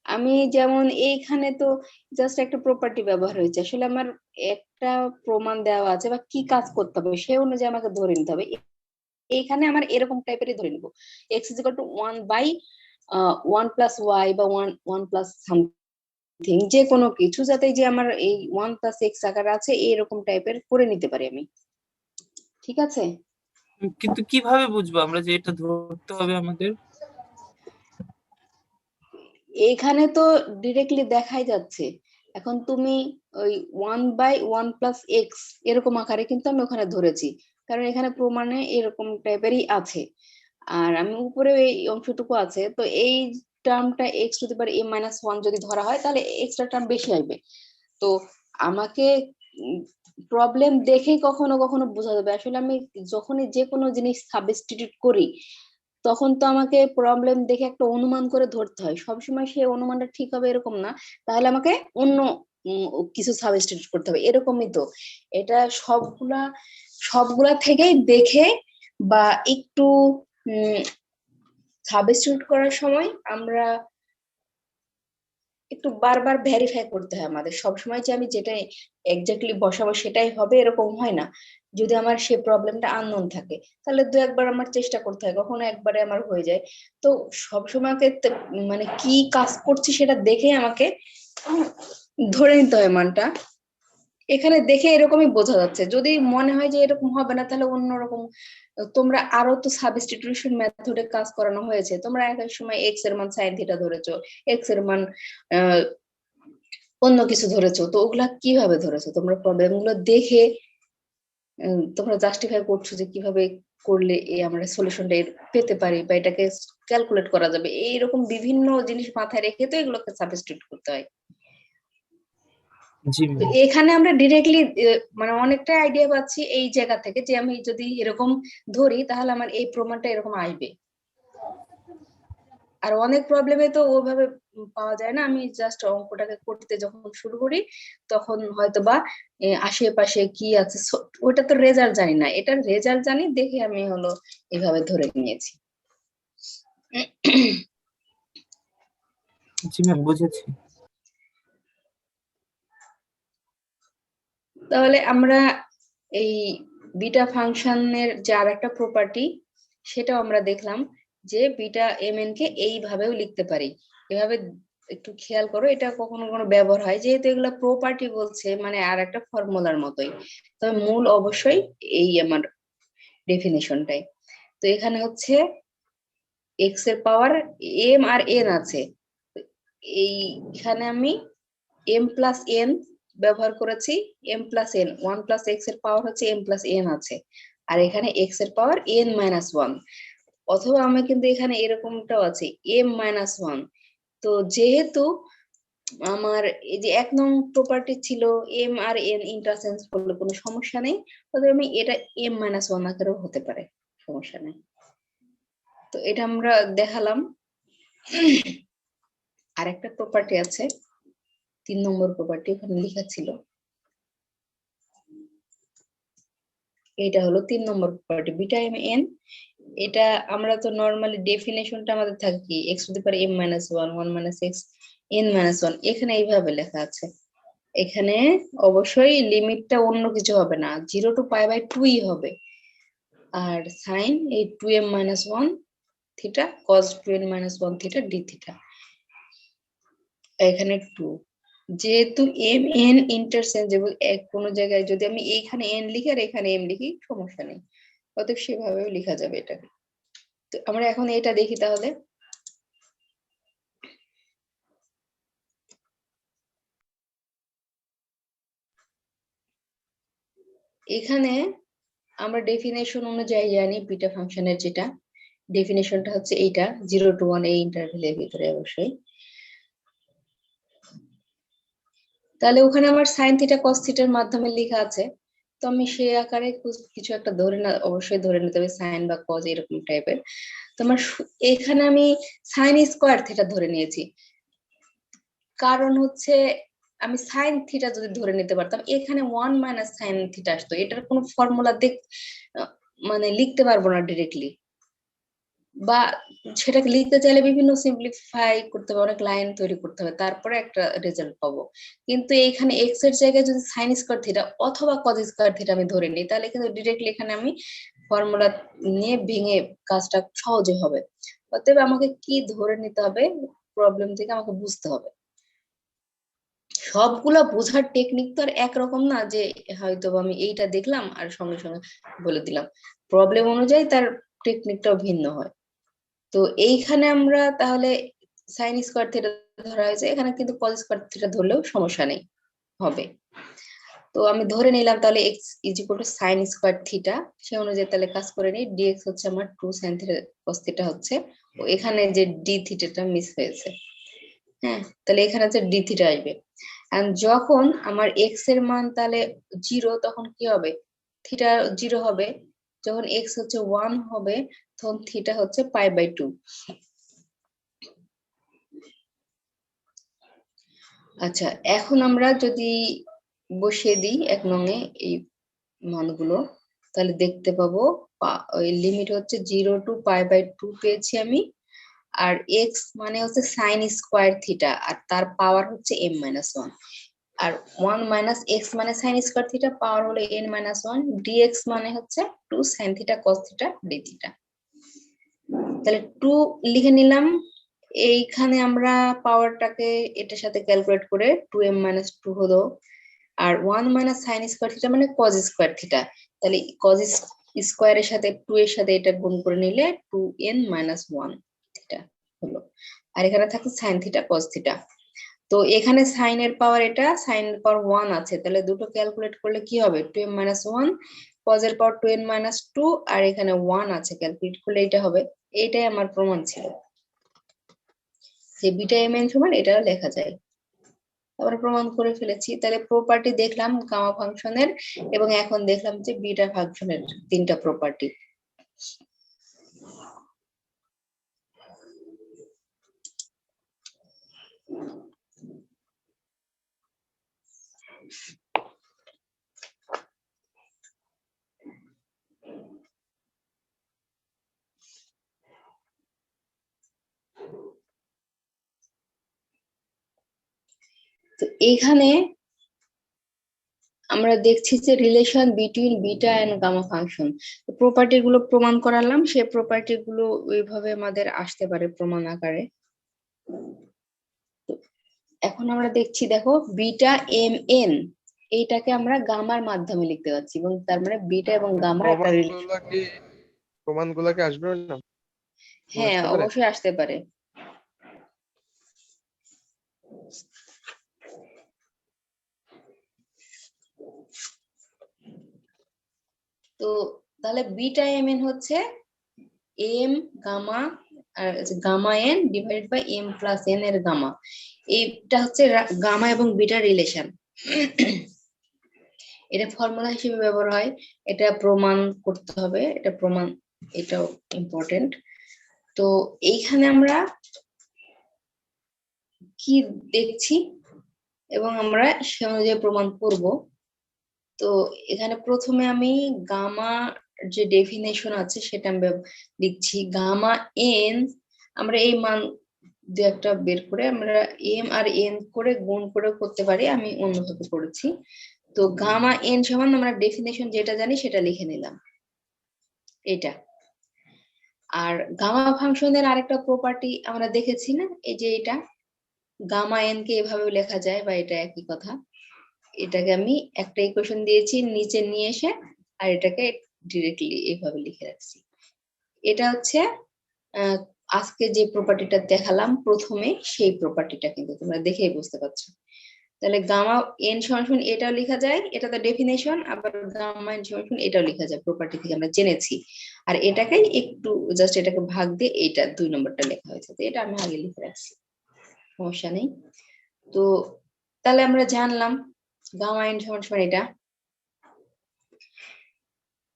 আমি যেমন এইখানে তো জাস্ট একটা প্রপার্টি ব্যবহার হয়েছে, আসলে আমার একটা প্রমাণ দেওয়া আছে বা কি কাজ করতে হবে সে অনুযায়ী আমাকে ধরে নিতে হবে। এইখানে আমার এরকম টাইপেরই ধরে নিব, x is equal two 1/1 + y বা 1 + সামথিং, যে কোনো কিছু যাতে যে আমার এই 1 + x আকার আছে এরকম টাইপের করে নিতে পারি আমি। ঠিক আছে? কিন্তু কিভাবে বুঝবো আমরা যে এটা ধরতে হবে আমাদের? এখানে তো ডিরেক্টলি দেখাই যাচ্ছে। এখন তুমি ওই 1/1 + x এরকম আকারে কিন্তু আমি ওখানে ধরেছি, কারণ এখানে প্রমাণে এরকম টাইপেরই আছে। আর আমি উপরে এই অংশটুকু আছে, তো এই টার্মটা x⁻m−1 যদি ধরা হয় তাহলে এক্সট্রা টার্ম বেশি আসবে। তো আমাকে প্রবলেম দেখেই কখনো কখনো বোঝা যাবে। আসলে আমি যখনই যে কোনো জিনিস সাবস্টিটিউট করি তখন তো আমাকে প্রবলেম দেখে একটা অনুমান করে ধরতে হয়, সবসময় সেই অনুমানটা ঠিক হবে এরকম না, তাহলে আমাকে অন্য কিছু সাবস্টিটিউট করতে হবে, এরকমই তো। এটা সবগুলা সবগুলা থেকেই দেখে বা একটু সাবস্টিটিউট করার সময় আমরা একটু বারবার ভেরিফাই করতে হয় আমাদের। সবসময় যে আমি যেটা এক্স্যাক্টলি বসাবো সেটাই হবে এরকম হয় না। যদি আমার সে প্রবলেমটা আননোন থাকে তাহলে দু একবার আমার চেষ্টা করতে হয়, কখনো একবারে আমার হয়ে যায়। তো সবসময় মানে কি কাজ করছি সেটা দেখে আমাকে ধরে নিতে হয় মানটা। এখানে দেখে এরকমই বোঝা যাচ্ছে, যদি মনে হয় যে এরকম হবে না তাহলে অন্যরকম। তোমরা আরো তো সাবস্টিটিউশন মেথডে কাজ করানো হয়েছে, তোমরা এক এক সময় এক্স এর মান সাইন থিটা ধরেছো, এক্স এর মান অন্য কিছু ধরেছো, তো ওগুলা কিভাবে ধরেছো? তোমরা প্রবলেম গুলো দেখে তোমরা জাস্টিফাই করছো যে কিভাবে করলে আমরা সলিউশনটা পেতে পারি বা এটাকে ক্যালকুলেট করা যাবে, এইরকম বিভিন্ন জিনিস মাথায় রেখে তো এগুলোকে সাবস্টিটিউট করতে হয়। জি তো ম্যাম। এখানে আমরা ডিরেক্টলি মানে অনেকটা আইডিয়া পাচ্ছি এই জায়গা থেকে যে আমি যদি এরকম ধরি তাহলে আমার এই প্রমাণটা এরকম আসবে। আর অনেক প্রবলেমে তো ওভাবে পাওয়া যায় না, আমি জাস্ট অঙ্কটাকে করতে যখন শুরু করি তখন হয়তো বা আশেপাশে কি আছে ওটা তো রেজাল্ট জানি না, এটার রেজাল্ট জানি দেখে আমি হলো এইভাবে ধরে নিয়েছি। জি ম্যাম, বুঝেছি। তাহলে আমরা এই বিটা ফাংশনের যে আরেকটা প্রপার্টি সেটাও আমরা দেখলাম, যে বিটা mn কে এইভাবেও লিখতে পারি। এভাবে একটু খেয়াল করো, এটা কখনো কোনো ব্যবহার হয়, যেহেতু এগুলা প্রপার্টি বলছে মানে আর একটা ফর্মুলার মতোই, তবে মূল অবশ্যই এই আমার ডেফিনেশনটাই। তো এখানে হচ্ছে এক্স এর পাওয়ার m আর n আছে, এইখানে আমি m+n ব্যবহার করেছি। m+n 1 + x এর পাওয়ার হচ্ছে m+n আছে, আর এখানে x এর পাওয়ার n-1, অথবা আমি কিন্তু এখানে এরকমটাও আছে m-1। তো যেহেতু আমার এই যে 1 নং প্রপার্টি ছিল m আর n ইন্টারচেঞ্জ করলে কোনো সমস্যা নেই, তবে আমি এটা m-1 আকারেও হতে পারে, সমস্যা নেই। তো এটা আমরা দেখালাম। আরেকটা প্রপার্টি আছে 3 নম্বর প্রপার্টি, ওখানে লেখা ছিল, এটা হলো 3 নম্বর প্রপার্টি বিটা mn। এটা আমরা তো নরমালি ডেফিনেশনটা আমাদের থাকে কি x⁻m−1 1 - x n-1, এখানে এইভাবে লেখা আছে। এখানে অবশ্যই লিমিটটা অন্য কিছু হবে না, 0 to π/2ই হবে। আর সাইন এই 2m−1 theta cos 2n−1 theta d theta, এখানে 2। যেহেতু m n ইন্টারচেঞ্জেবল, এক কোন জায়গায় যদি আমি এইখানে n লিখি আর এখানে m লিখি সমস্যা নেই, অতএব সেভাবেও লেখা যাবে এটাকে। তো আমরা এখন এটা দেখি তাহলে। এখানে আমরা ডেফিনেশন অনুযায়ী জানি বিটা ফাংশনের যেটা ডেফিনেশনটা হচ্ছে এইটা 0 to 1 এই ইন্টারভ্যালের ভিতরে অবশ্যই। তাহলে ওখানে আমার সাইন থিটা কস থিটার মাধ্যমে লেখা আছে, তো আমি সেই আকারে কিছু একটা ধরে না অবশ্যই ধরে নিতে হবে, সাইন বা কজ এরকম টাইপের। তো তোমার এখানে আমি সাইন স্কোয়ার থিটা ধরে নিয়েছি, কারণ হচ্ছে আমি সাইন থিটা যদি ধরে নিতে পারতাম এখানে 1 মাইনাস সাইন থিটা আসতো, এটার কোনো ফর্মুলা মানে লিখতে পারবো না ডিরেক্টলি, বা সেটাকে লিখতে চাইলে বিভিন্ন সিম্পলিফাই করতে হবে, অনেক লাইন তৈরি করতে হবে, তারপরে একটা রেজাল্ট পাবো। কিন্তু এইখানে এক্স এর জায়গায় যদি সাইন স্কোয়ার থিটা অথবা কজ স্কোয়ার থিটা আমি ধরে নিই, তাহলে কিন্তু ডিরেক্টলি এখানে আমি ফর্মুলা নিয়ে ভেঙে কাজটা সহজে হবে। অতএব আমাকে কি ধরে নিতে হবে, প্রবলেম থেকে আমাকে বুঝতে হবে। সবগুলা বোঝার টেকনিক তো আর একরকম না যে হয়তো আমি এইটা দেখলাম আর সঙ্গে সঙ্গে বলে দিলাম, প্রবলেম অনুযায়ী তার টেকনিকটাও ভিন্ন হয়। তো এইখানে আমরা তাহলে সাইন স্কোয়ার থিটা ধরা হয়েছে, এখানে কিন্তু কজ স্কোয়ার থিটা ধরলেও সমস্যা নেই, হবে। তো আমি ধরে নিলাম তাহলে x is equal to sine square theta, সে অনুযায়ী তাহলে কাজ করে নিই। ডিএক্স হচ্ছে আমার 2 সাইন থিটা কস থিটা হচ্ছে, ও এখানে যে ডি থিটাটা মিস হয়েছে, হ্যাঁ, তাহলে এখানে হচ্ছে ডি থিটা আসবে। আর যখন আমার এক্স এর মান তাহলে 0, তখন কি হবে, থিটা 0 হবে। যখন এক্স হচ্ছে 1 হবে, তখন থিটা হচ্ছে π/2। আচ্ছা, এখন আমরা যদি বসিয়ে দিই 1 নং-এ এই মানগুলো, তাহলে দেখতে পাবো ওই লিমিট হচ্ছে 0 টু π/2 পেয়েছি আমি। আর এক্স মানে হচ্ছে সাইন স্কোয়ার থিটা, আর তার পাওয়ার হচ্ছে m-1। আর 1 মাইনাস এক্স মানে সাইন স্কোয়ার থিটা, পাওয়ার হলো n-1। ডিএক্স মানে হচ্ছে 2 sine theta cos theta d theta. তাহলে 2 লিখে নিলাম। এইখানে আমরা পাওয়ারটাকে এটার সাথে ক্যালকুলেট করে 2m-2 হলো। আর 1 মাইনাস সাইন স্কোয়ার থিটা মানে কজ স্কোয়ার থিটা, তাহলে কজ স্কোয়ারের সাথে 2 এর সাথে এটা গুণ করে নিলে 2n-1 থিটা হলো। আর এখানে থাকে সাইন থিটা কজ থিটা। তো এখানে সাইন এর পাওয়ার, এটা সাইন এর পাওয়ার 1 আছে, তাহলে দুটো ক্যালকুলেট করলে কি হবে, 2m-1, কজ এর পাওয়ার 2n-2, আর এখানে 1 আছে, ক্যালকুলেট করলে এটা হবে। এইটাই আমার প্রমাণ ছিল যে বিটা mn সমান এটা লেখা যায়। আমরা প্রমাণ করে ফেলেছি। তাহলে প্রপার্টি দেখলাম গামা ফাংশনের, এবং এখন দেখলাম যে বিটা ফাংশনের 3টা প্রপার্টি। তো এইখানে আমরা দেখছি যে relation between beta and gamma function, property গুলো প্রমাণ করালাম, সেই প্রপার্টি গুলো ওইভাবে আমাদের আসতে পারে প্রমাণ আকারে। এখন আমরা দেখছি, দেখো বিটা mn এইটাকে আমরা গামার মাধ্যমে লিখতে পাচ্ছি, এবং তার মানে বিটা এবং গামার একটা রিলেশন। প্রমাণগুলো কি আসবে না? হ্যাঁ, আসতে পারে? অবশ্যই আসতে পারে। তো তাহলে বিটা mn হচ্ছে m গামা, আর gamma n divided by m plus n এর গামা। এইটা হচ্ছে গামা এবং বিটা রিলেশন। এটা ফর্মুলা হিসেবে ব্যবহার হয়, এটা প্রমাণ করতে হবে, এটা প্রমাণ, এটাও ইম্পর্টেন্ট। তো এইখানে আমরা কি দেখছি এবং আমরা সে অনুযায়ী প্রমাণ করব। তো এখানে প্রথমে আমি গামা যে ডেফিনেশন আছে সেটা আমি লিখছি। গামা এন, আমরা এই মান দু একটা বের করে আমরা এম আর এন করে গুণ করে করতে পারি, আমি অন্যভাবে করেছি। তো গামা এন সমান আমরা ডেফিনেশন যেটা জানি সেটা লিখে নিলাম, এটা। আর গামা ফাংশনের আরেকটা প্রপার্টি আমরা দেখেছি না, এই যে এটা গামা এন কে এভাবে লেখা যায়, বা এটা একই কথা। এটাকে আমি একটা ইকুয়েশন দিয়েছি নিচে নিয়ে এসে, আর এটাকে ডিরেক্টলি এইভাবে লিখে রাখছি। এটা হচ্ছে আজকে যে প্রপার্টিটা দেখালাম প্রথমে, সেই প্রপার্টিটা কিন্তু তোমরা দেখেই বুঝতে পারছো। তাহলে গামা এন সমান এটাও লেখা যায়, এটা তো ডেফিনেশন, আবার গামা এন সমান এটাও লেখা যায়, প্রপার্টি থেকে আমরা জেনেছি। আর এটাকে একটু জাস্ট এটাকে ভাগ দিয়ে এইটা 2 নম্বরটা লেখা হয়েছে, তো এটা আমি আগে লিখে রাখছি, সমস্যা নেই। তো তাহলে আমরা জানলাম গামা এন সমান এটা।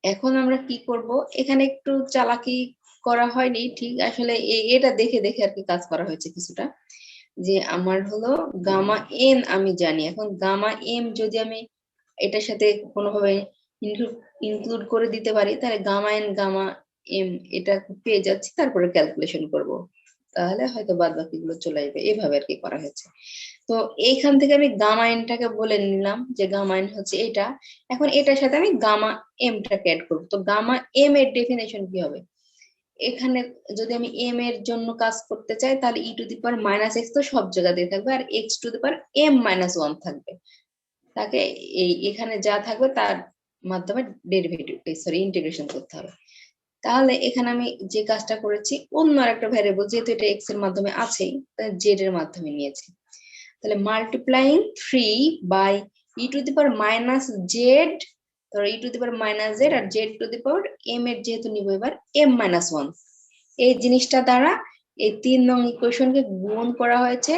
এখন আমরা কি করব, এখানে একটু চালাকি করা হয়নি ঠিক আসলে এটা দেখে দেখে আর কি কাজ করা হয়েছে কিছুটা, যে আমার হলো গামা এন আমি জানি, এখন গামা এম যদি আমি এটার সাথে কোনোভাবে ইনক্লুড করে দিতে পারি তাহলে গামা এন গামা এম এটা পেয়ে যাচ্ছি, তারপরে ক্যালকুলেশন করব, তাহলে হয়তো বাদ বাকিগুলো চলে আসবে, এভাবে আর কি করা হয়েছে। তো এইখান থেকে আমি গামা এনটাকে বলে নিলাম যে গামা এন হচ্ছে এটা, এখন এটার সাথে আমি গামা এমটাকে অ্যাড করবো, তো গামা এম এর ডেফিনেশন কি হবে, এখানে যদি আমি এম এর জন্য কাজ করতে চাই তাহলে E to the power minus X তো সব জায়গাতেই থাকবে, আর x to the power M minus one থাকবে, তাকে এই এখানে যা থাকবে তার মাধ্যমে ডেরিভেটিভ সরি ইন্টিগ্রেশন করতে হবে। তাহলে এখানে আমি যে কাজটা করেছি অন্য আরেকটা ভ্যারিয়েবল, যেহেতু এটা এক্স এর মাধ্যমে আছেই তাই জেড এর মাধ্যমে নিয়েছি, তাহলে multiplying 3 by E to the power minus Z, ধরো E to the power minus Z আর Z to the power M এর যেহেতু নিব এবার এম মাইনাস ওয়ান, এই জিনিসটা দ্বারা এই 3 নং ইকুয়েশনকে গুণ করা হয়েছে,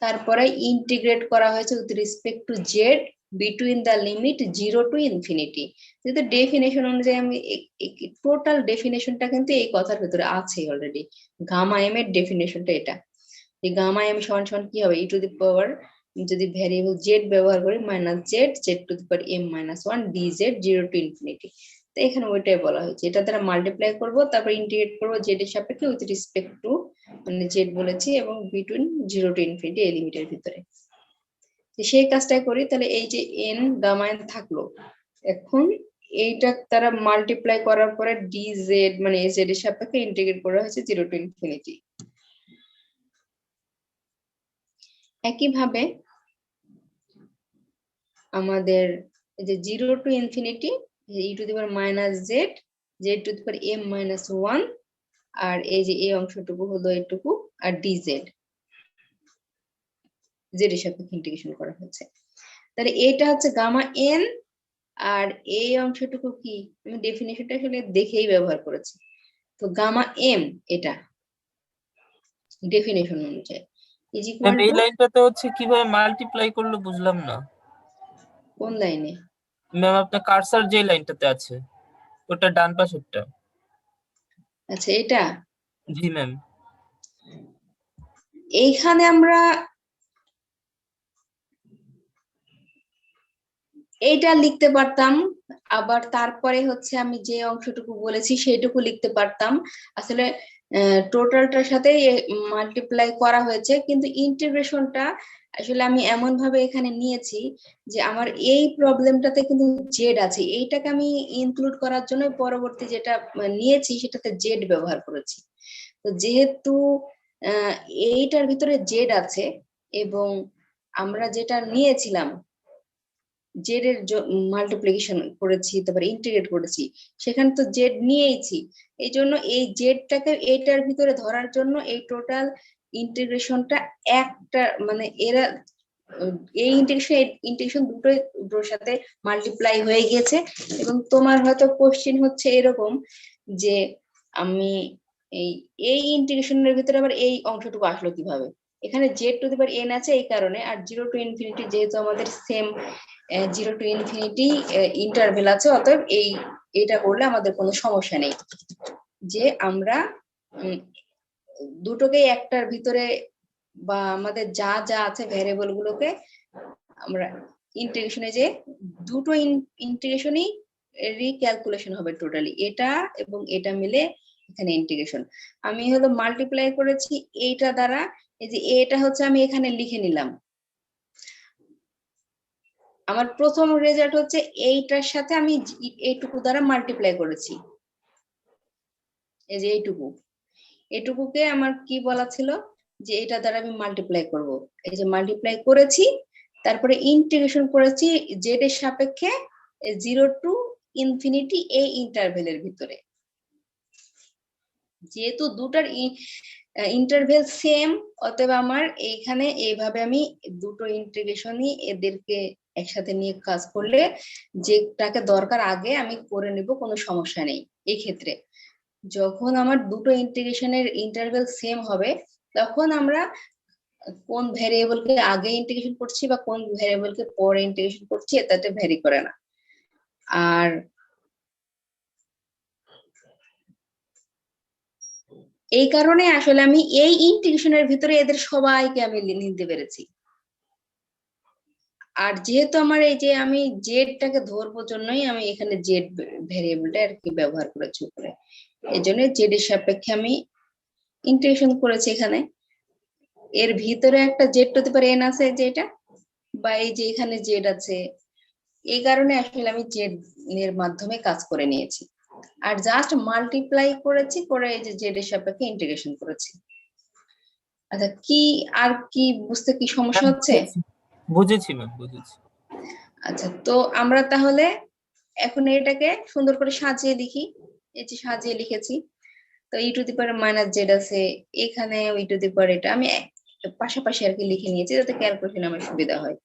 তারপরে ইন্টিগ্রেট করা হয়েছে with respect to Z between the limit 0 to infinity. যেহেতু ডেফিনেশন অনুযায়ী আমি টোটাল ডেফিনেশনটা কিন্তু এই কথার ভিতরে আছে অলরেডি, গামা এম এর ডেফিনেশনটা এটা, এই গামা এম সমান সমান কি হবে ই টু দি পাওয়ার যদি ভ্যারিয়েবল জেড ব্যবহার করি minus Z Z to the power M minus one d z 0 to infinity. তো এখানে ওইটাই বলা হয়েছে, এটা দ্বারা মাল্টিপ্লাই করব তারপর ইন্টিগ্রেট করব জেড এর সাপেক্ষে উইথ রেসপেক্ট টু মানে জেড বলেছি এবং বিটুইন 0 টু ইনফিনিটি এই লিমিটের ভিতরে, সেই কাজটাই করি। তাহলে এই যে এন গামা এন থাকলো, এখন এইটা তারা মাল্টিপ্লাই করার পরে ডি জেড মানে জেড এর সাপেক্ষে ইন্টিগ্রেট করা হয়েছে 0 টু ইনফিনিটি। একইভাবে আমাদের এই যে 0 to infinity E to the power minus Z Z to the power M minus one, আর এই যে এই অংশটুকু হলো এটুকু আর ডি জেড জেড এর সাপেক্ষে ইন্টিগ্রেশন করা হয়েছে। তাহলে এটা হচ্ছে গামা এন, আর এই অংশটুকু কি আমি ডেফিনিশনটা আসলে দেখেই ব্যবহার করেছি, তো গামা এম এটা ডেফিনিশন অনুযায়ী ইজ ইকুয়াল এই টু লাইনটাতে হচ্ছে কিভাবে মাল্টিপ্লাই করলো বুঝলাম না কোন লাইনে ম্যাম, আপনার কার্সার যে লাইনটাতে আছে ওটা ডান পাশেরটা। আচ্ছা এটা জি ম্যাম। এইখানে আমরা এইটা লিখতে পারতাম, আবার তারপরে হচ্ছে আমি যে অংশটুকু বলেছি সেইটুকু লিখতে পারতাম, আসলে টোটালটার সাথে মাল্টিপ্লাই করা হয়েছে, কিন্তু ইন্টিগ্রেশনটা আসলে আমি এমন ভাবে এখানে নিয়েছি যে আমার এই প্রবলেমটাতে কিন্তু জেড আছে, এইটাকে আমি ইনক্লুড করার জন্য পরবর্তী যেটা নিয়েছি সেটাতে জেড ব্যবহার করেছি। তো যেহেতু এইটার ভিতরে জেড আছে এবং আমরা যেটা নিয়েছিলাম জেড এর মাল্টিপ্লিকেশন করেছি তারপরে ইন্টিগ্রেট করেছি, সেখানে তো জেড নিয়েইছি, এই জন্য এই জেডটাকে এইটার ভিতরে ধরার জন্য এই টোটাল ইন্টিগ্রেশনটা একটা মানে এরা এই ইন্টিগ্রেশন দুটোর সাথে মাল্টিপ্লাই হয়ে গিয়েছে। এবং তোমার হয়তো কোশ্চেন হচ্ছে এরকম যে আমি এই এই ইন্টিগ্রেশনের ভিতরে আবার এই অংশটুকু আসলো কিভাবে, এখানে Z to the power N আছে এই কারণে, আর 0 টু ইনফিনিটি যেহেতু আমাদের সেম 0 টু ইনফিনিটি ইন্টারভেল আছে, অতএব এইটা করলে আমাদের কোনো সমস্যা নেই, যে আমরা দুটোকে একটার ভিতরে বা আমাদের যা যা আছে ভ্যারিয়েবল গুলোকে আমরা ইন্টিগ্রেশনে যে দুটো ইন্টিগ্রেশনই রিক্যালকুলেশন হবে টোটালি, এটা এবং এটা মিলে এখানে ইন্টিগ্রেশন আমি হলো মাল্টিপ্লাই করেছি এইটা দ্বারা, এই যে এটা হচ্ছে আমি এখানে লিখে নিলাম, আমার প্রথম রেজাল্ট হচ্ছে এইটার সাথে আমি এইটুকু দ্বারা মাল্টিপ্লাই করেছি, এই যে এইটুকুকে আমার কি বলা ছিল যে এটা দ্বারা আমি মাল্টিপ্লাই করব, এই যে মাল্টিপ্লাই করেছি তারপরে ইন্টিগ্রেশন করেছি জেড এর সাপেক্ষে 0 টু ইনফিনিটি এই ইন্টারভেলের ভিতরে, যেহেতু দুটার ইন্টারভেল সেম অতএব আমার এইখানে এইভাবে আমি দুটো ইন্টিগ্রেশনই এদেরকে একসাথে নিয়ে কাজ করলে যেটাকে দরকার আগে আমি করে নিব, কোনো সমস্যা নেই। এই ক্ষেত্রে যখন আমার দুটো ইন্টিগ্রেশনের ইন্টারভেল সেম হবে তখন আমরা কোন ভ্যারিয়েবলকে আগে ইন্টিগ্রেশন করছি বা কোন ভ্যারিয়েবলকে পরে ইন্টিগ্রেশন করছি এটাতে ভ্যারি করে না। আর এই কারণে আসলে আমি এই ইন্টিগ্রেশনের ভিতরে এদের সবাইকে আমি নিতে পেরেছি। আর যেহেতু আমার এই যে আমি জেডটাকে ধরবো জন্যই আমি এখানে জেড ভেরিয়েবলটা আর কি ব্যবহার করেছি উপরে, এই জন্য জেড এর সাপেক্ষে আমি ইন্টিগ্রেশন করেছি এখানে। এর ভিতরে একটা Z to the power N আছে যেটা, বা এই যে এখানে জেড আছে, এই কারণে আসলে আমি জেড এর মাধ্যমে কাজ করে নিয়েছি। আর জাস্ট মাল্টিপ্লাই করেছি, করে এই যে জেড এর সাপেক্ষে ইন্টিগ্রেশন করেছি। আচ্ছা, কি আর কি বুঝতে কি সমস্যা হচ্ছে? বুঝেছি ম্যাম, বুঝেছি। আচ্ছা, তো আমরা তাহলে এখন এটাকে সুন্দর করে সাজিয়ে লিখি। এই যে সাজিয়ে লিখেছি, তো E to the power minus Z আছে, এখানে ই টু দি পাওয়ার এটা আমি পাশাপাশি আর কি লিখে নিয়েছি যাতে ক্যালকুলেশন আমার সুবিধা হয়।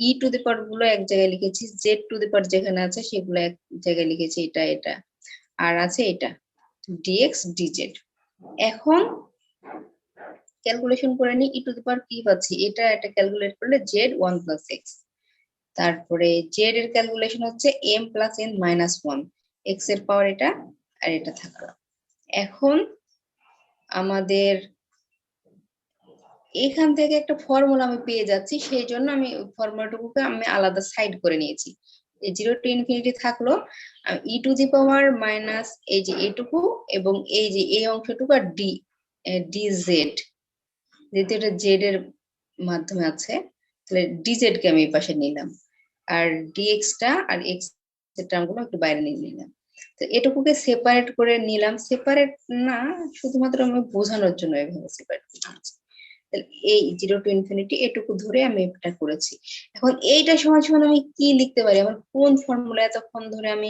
ই টু দি পাওয়ার গুলো এক জায়গায় লিখেছি, জেড টু দি পাওয়ার যেখানে আছে সেগুলো এক জায়গায় লিখেছি, এটা এটা আর আছে এটা ডিএক্স ডিজেড। এখন ক্যালকুলেশন করে নিই, ই টু দি পাওয়ার কি পাচ্ছি, এটা ক্যালকুলেট করলে জেড 1 প্লাস এক্স, তারপরে জেড এর ক্যালকুলেশন হচ্ছে m plus n minus 1, x এর পাওয়ার এটা আর এটা থাকলো। এখন আমাদের এখান থেকে একটা ফর্মুলা আমি পেয়ে যাচ্ছি, সেই জন্য আমি ফর্মুলাটুকুকে আমি আলাদা সাইড করে নিয়েছি। এই 0 টু ইনফিনিটি থাকলো, ই টু দি পাওয়ার মাইনাস এই যে এটুকু এবং এই যে এই অংশটুকু আর ডিজেড, যেহেতু এটা জেড এর মাধ্যমে আছে তাহলে ডিজেড কে আমি এই পাশে নিলাম, আর ডিএক্স টা আর এক্স এর টার্মগুলো একটু বাইরে নিয়ে নিলাম। তো এটুকুকে সেপারেট করে নিলাম, সেপারেট না শুধুমাত্র আমি বোঝানোর জন্য এভাবে সেপারেট করছি। এই 0 টু ইনফিনিটি এটুকু ধরে আমি এটা করেছি। এখন এইটা সমান সমান আমি কি লিখতে পারি, আমার কোন ফর্মুলা এতক্ষণ ধরে আমি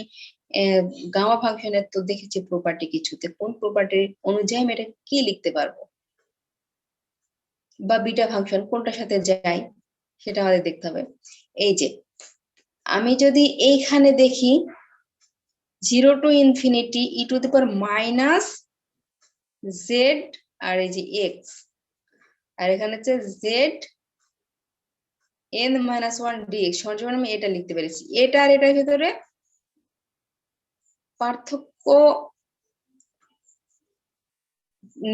গামা ফাংশনের তো দেখেছি প্রপার্টি কিছুতে, কোন প্রপার্টি অনুযায়ী আমি এটা কি লিখতে পারবো, বা বিটা ফাংশন কোনটার সাথে যায় সেটা আমাদের দেখতে হবে। এই যে আমি যদি এইখানে দেখি 0 to infinity E to the power minus Z আর এই যে এক্স, আর এখানে হচ্ছে জেড এন মাইনাস 1 ডিএক্স সমান আমি এটা লিখতে পেরেছি। এটা আর এটার ভিতরে পার্থক্য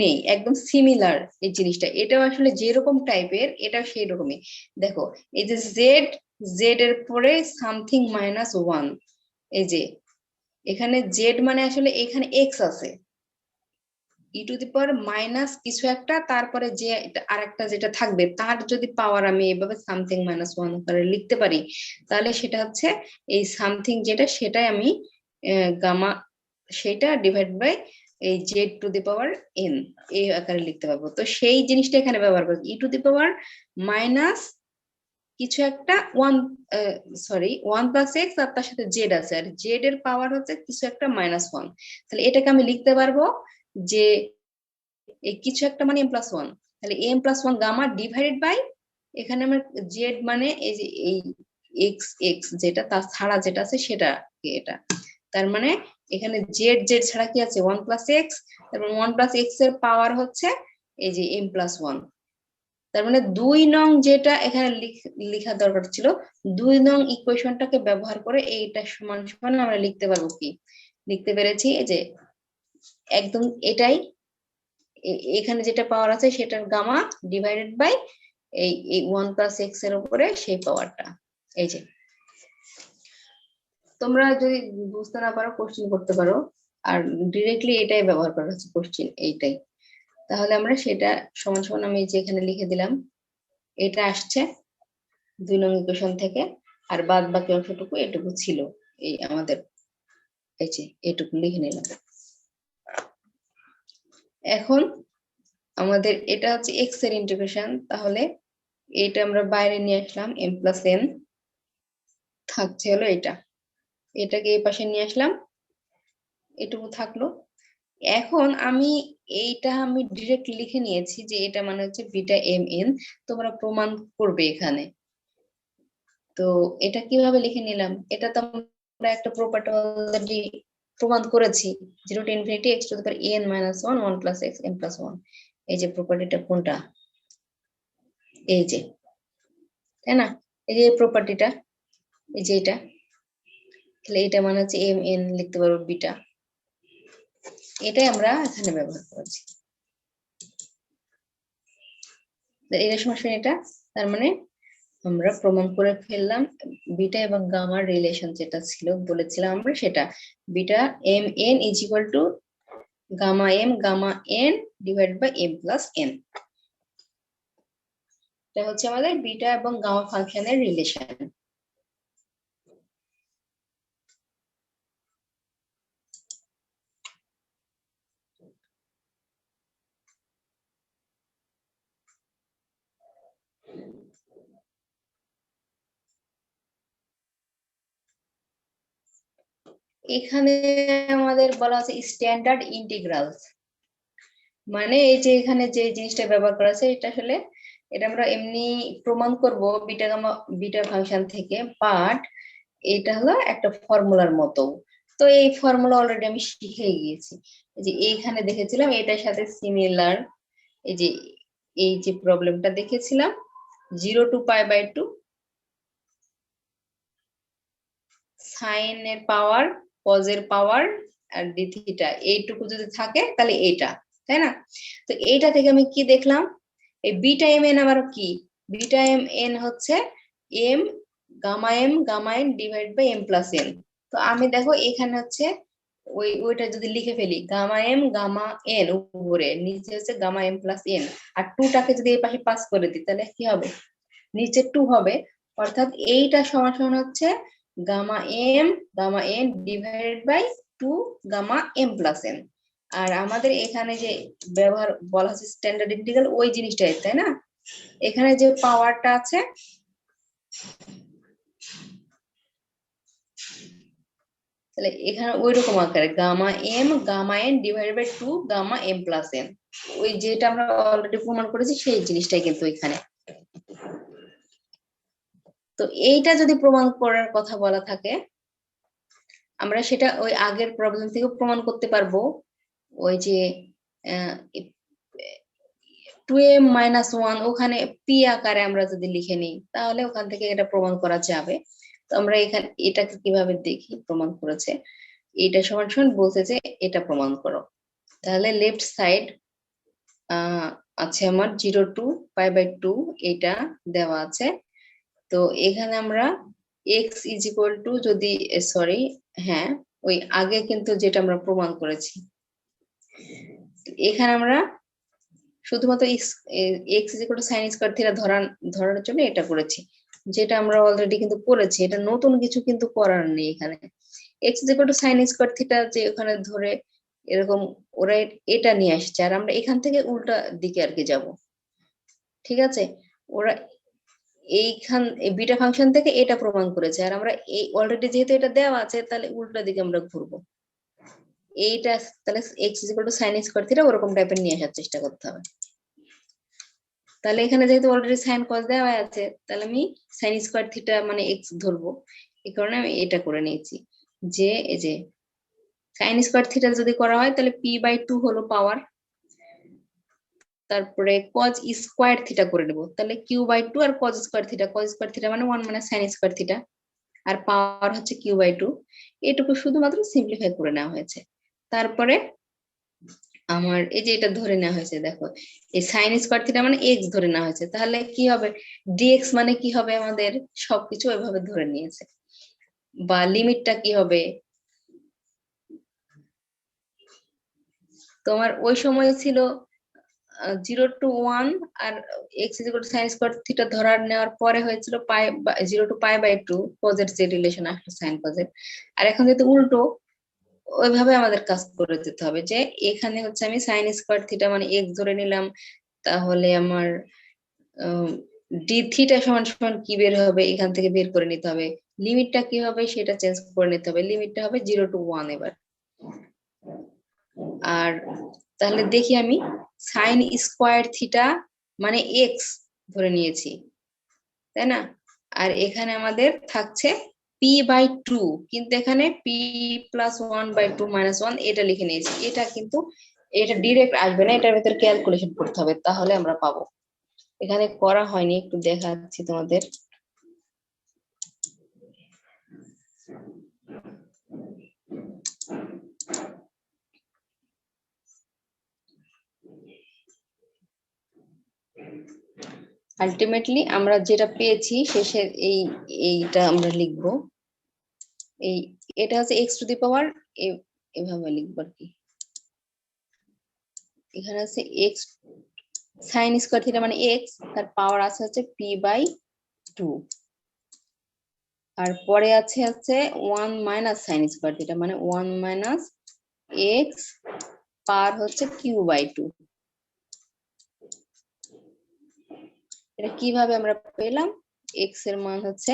নেই, একদম সিমিলার এই জিনিসটা। এটাও আসলে যেরকম টাইপের এটাও সেই রকমই। দেখো এই যে জেড, জেড এর পরে সামথিং মাইনাস 1, এই যে এখানে জেড মানে আসলে এখানে এক্স আছে, ই টু দি পাওয়ার মাইনাস কিছু একটা, তারপরে যে আরেকটা যেটা থাকবে তার যদি পাওয়ার আমি এইভাবে সামথিং মাইনাস 1 করে লিখতে পারি, তাহলে সেটা হচ্ছে এই সামথিং যেটা সেটাই আমি গামা সেটা ডিভাইড বাই এই Z to the power N এই আকারে লিখতে পারবো। তো সেই জিনিসটা এখানে ব্যবহার করছি, ই টু দি পাওয়ার মাইনাস কিছু একটা 1 প্লাস এক্স আর তার সাথে জেড আছে, আর জেড এর পাওয়ার হচ্ছে কিছু একটা মাইনাস 1। তাহলে এটাকে আমি লিখতে পারবো যে এই কিছু একটা মানে এম প্লাস 1, তাহলে m plus 1 gamma divided by এখানে আমার জেড মানে এই যে এই এক্স এক্স যেটা তার ছাড়া যেটা আছে সেটা এটা, তার মানে এখানে জেড জেড ছাড়া কি আছে 1 প্লাস এক্স, এবং 1 প্লাস এক্স এর পাওয়ার হচ্ছে এই যে এম প্লাস 1। তার মানে 2 নং যেটা এখানে লেখা দরকার ছিল, 2 নং ইকুয়েশনটাকে ব্যবহার করে এইটা সমান সমান আমরা লিখতে পারবো কি, লিখতে পেরেছি এই যে একদম এটাই, এখানে যেটা পাওয়ার আছে সেটার গামা ডিভাইডেড বাই এই 1 প্লাস এক্স এর উপরে সেই পাওয়ারটা। এই যে তোমরা যদি বুঝতে না পারো কোশ্চেন করতে পারো, আর ডিরেক্টলি এটাই ব্যবহার করা হচ্ছে কোশ্চেন এইটাই। তাহলে আমরা সেটা সমান সমান আমি যে এখানে লিখে দিলাম, এটা আসছে 2 নং ইকুয়েশন থেকে, আর বাদ বাকি অংশটুকু এটুকু ছিল এই আমাদের, এই যে এটুকু লিখে নিলাম। এখন আমাদের এটা হচ্ছে এক্স এর ইন্টিগ্রেশন, তাহলে এটা আমরা বাইরে নিয়ে আসলাম, এম প্লাস এন থাকছে হলো এটা, এটাকে এই পাশে নিয়ে আসলাম, এটুকু থাকলো। এখন আমি এইটা আমি ডিরেক্ট লিখে নিয়েছি যে এটা মানে হচ্ছে বিটা এম এন, তোমরা প্রমাণ করবে এখানে। তো এটা কিভাবে লিখে নিলাম, এটা তো আমরা একটা প্রপার্টি অলরেডি প্রমাণ করেছি, 0 to infinity x to the power n minus 1 1 plus x n plus 1। এই যে প্রপার্টিটা কোনটা, এই যে, তাই না, এই যে প্রপার্টিটা, এই যে এটা, তাহলে এটা মানে হচ্ছে এম এন লিখতে পারবো বিটা, এটাই আমরা এখানে ব্যবহার করেছি। রিলেশন আসবে এটা, তার মানে আমরা প্রমাণ করে ফেললাম বিটা এবং গামার রিলেশন যেটা ছিল বলেছিলাম আমরা সেটা, beta M N is equal to gamma N divided by m plus n. এটা হচ্ছে আমাদের বিটা এবং গামা ফাংশনের রিলেশন। এখানে আমাদের বলা আছে স্ট্যান্ডার্ড ইন্টিগ্রালস, মানে এই যে এখানে যে জিনিসটা ব্যবহার করা আছে এটা আসলে এটা আমরা এমনি প্রমাণ করব বিটা গামা বিটা ফাংশন থেকে, বাট এটা হলো একটা ফর্মুলার মতো। তো এই ফর্মুলা অলরেডি আমি শিখে গিয়েছি, এই যে এইখানে দেখেছিলাম এটার সাথে সিমিলার, এই যে প্রবলেমটা দেখেছিলাম 0 to π/2 সাইন এর পাওয়ার কজ এর পাওয়ার আর ডি থিটা, এইটুকু যদি থাকে তাহলে এটা, তাই না? তো এইটা থেকে আমি কি দেখলাম, এই বিটা এম এন আবার কি, বিটা এম এন হচ্ছে m gamma n divide by m plus n. তো আমি দেখো এখানে হচ্ছে ওইটা যদি লিখে ফেলি গামা এন উপরে, নিচে হচ্ছে গামা এম প্লাস এন, আর টুটাকে যদি এই পাশে পাস করে দিই তাহলে কি হবে, নিচে 2 হবে, অর্থাৎ এইটা সমান সমান হচ্ছে gamma N divided by 2 gamma M plus N. আর আমাদের এখানে যে ব্যবহার বলা হচ্ছে স্ট্যান্ডার্ড ইন্টিগ্রাল ওই জিনিসটাই, তাই না? এখানে যে পাওয়ারটা আছে তাহলে এখানে ওই রকম আকারে gamma N divided by 2 gamma M plus n, ওই যেটা আমরা অলরেডি প্রমাণ করেছি সেই জিনিসটাই কিন্তু এখানে। তো এইটা যদি প্রমাণ করার কথা বলা থাকে আমরা সেটা ওই আগের প্রবলেম থেকে প্রমাণ করতে পারবো, ওই যে 2m-1 ওখানে পি আকারে আমরা যদি লিখে নিই তাহলে ওখান থেকে এটা প্রমাণ করা যাবে। তো আমরা এখানে এটাকে কিভাবে দেখি প্রমাণ করেছে, এটা সমান সমান বলতে যে এটা প্রমাণ করো, তাহলে লেফট সাইড আছে আমার 0 to π/2 এটা দেওয়া আছে। তো এখানে আমরা x ইজ ইকুয়াল টু যদি সরি হ্যাঁ ওই আগে কিন্তু যেটা আমরা প্রমাণ করেছি, এখানে আমরা শুধুমাত্র x is equal to sine square theta ধরার জন্য এটা করেছি, যেটা আমরা অলরেডি কিন্তু করেছি, এটা নতুন কিছু কিন্তু করার নেই এখানে। x is equal to sine square theta যে ওখানে ধরে এরকম ওরা এটা নিয়ে আসছে, আর আমরা এখান থেকে উল্টা দিকে আর কি যাব, ঠিক আছে? ওরা এইখান বিটা ফাংশন থেকে এটা প্রমাণ করেছে, আর আমরা এই অলরেডি যেহেতু এটা দেওয়া আছে তাহলে উল্টা দিকে আমরা ঘুরবো, এইটা তাহলে x is equal to sine square theta ওরকম টাইপের নিয়ে আসার চেষ্টা করতে হবে। তাহলে এখানে যেহেতু অলরেডি সাইন কস দেওয়া আছে তাহলে আমি সাইন স্কয়ার থিটা মানে x ধরবো, এই কারণে আমি এটা করে নিয়েছি যে এই যে সাইন স্কয়ার থিটা যদি করা হয় তাহলে p/2 হলো পাওয়ার, তারপরে cos স্কয়ার থিটা করে নেব, তাহলে q/2 আর cos স্কয়ার থিটা মানে 1 মানে সাইন স্কয়ার থিটা, আর পাওয়ার হচ্ছে q/2, এটুকু শুধুমাত্র সিম্পলিফাই করে নেওয়া হয়েছে। তারপরে আমার এই যে এটা ধরে নেওয়া হয়েছে, দেখো এই সাইন স্কয়ার থিটা মানে x ধরে নেওয়া হয়েছে, তাহলে কি হবে dx মানে কি হবে, আমাদের সবকিছু ওইভাবে ধরে নিয়েছে, বা লিমিটটা কি হবে তোমার ওই সময় ছিল 0 to 1 আর x is equal to sine square theta ধরার নেওয়ার পরে হয়েছিল 0 to π/2 cos এর যে রিলেশন আসলে সাইন cos এর, আর এখন যেহেতু উল্টো ওইভাবে আমাদের কাজ করে যেতে হবে, যে এখানে হচ্ছে আমি সাইন স্কয়ার থিটা মানে x ধরে নিলাম, তাহলে আমার ডি থিটা সমান সমান কি বের হবে এখান থেকে বের করে নিতে হবে, লিমিটটা কি হবে সেটা চেঞ্জ করে নিতে হবে, লিমিটটা হবে 0 to 1 এবার। আর তাহলে দেখি আমি সাইন স্কয়ার থিটা মানে x ধরে নিয়েছি, তাই না? আর এখানে আমাদের থাকছে p/2, কিন্তু এখানে p+1/2 -1 এটা লিখে নিয়েছি, এটা কিন্তু এটা ডিরেক্ট আসবে না, এটার ভিতরে ক্যালকুলেশন করতে হবে তাহলে আমরা পাবো, এখানে করা হয়নি, একটু দেখাচ্ছি তোমাদের। আলটিমেটলি আমরা যেটা পেয়েছি শেষের এইটা আমরা লিখবো, এটা হচ্ছে এক্স টু দি পাওয়ার, এভাবে লিখবো আর কি। এখানে আছে এক্স সাইন স্কয়ার থিটা মানে এক্স, তার পাওয়ার আছে হচ্ছে p/2, আর পরে আছে হচ্ছে 1 মাইনাস সাইন স্কয়ার থিটা মানে 1 মাইনাস এক্স পার হচ্ছে q/2। এটা কিভাবে আমরা পেলাম? এক্স এর মান হচ্ছে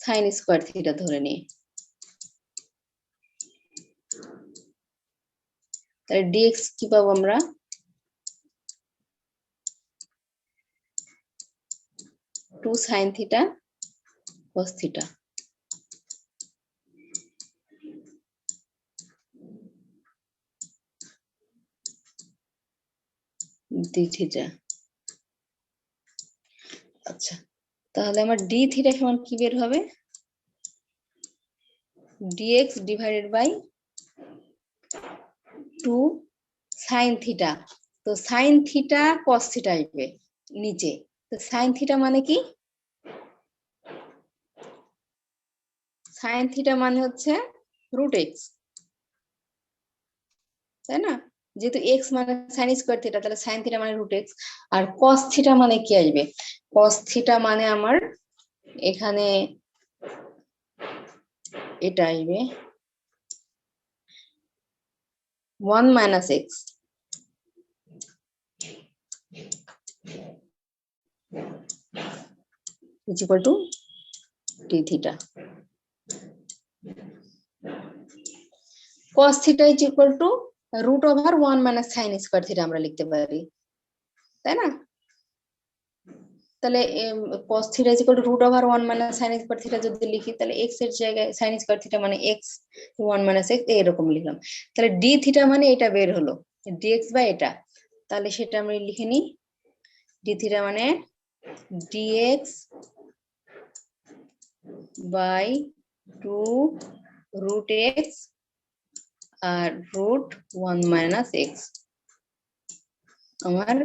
সাইন স্কয়ার থিটা ধরে নিয়ে, তাহলে dx কি পাবো আমরা? Two sine theta cos theta d theta. আচ্ছা, তাহলে আমার ডি থিটা সমান কি বের হবে? dx divided by 2 sine theta. তো সাইন থিটা কস থিটা আসবে নিচে, তো সাইন থিটা মানে কি? সাইন থিটা মানে হচ্ছে রুট এক্স, তাই না? যেহেতু এক্স মানে সাইন স্কয়ার থিটা, তাহলে সাইন থিটা মানে রুট এক্স। আর কস থিটা মানে কি আসবে? কস থিটা মানে আমার এখানে এটা আসবে 1 minus x is equal to d theta. Cos theta is equal to root over 1 minus sin square theta আমরা লিখতে পারি, তাই না? তাহলে cos theta is equal to root over 1 minus sin square theta যদি লিখি, তাহলে x এর জায়গায় sin square theta মানে x 1 minus x এরকম লিখলাম। তাহলে d theta মানে এটা বের হলো dx বাই এটা, তাহলে সেটা আমরা লিখে নিই। d theta মানে dx by 2 root x R root 1 minus x। আমার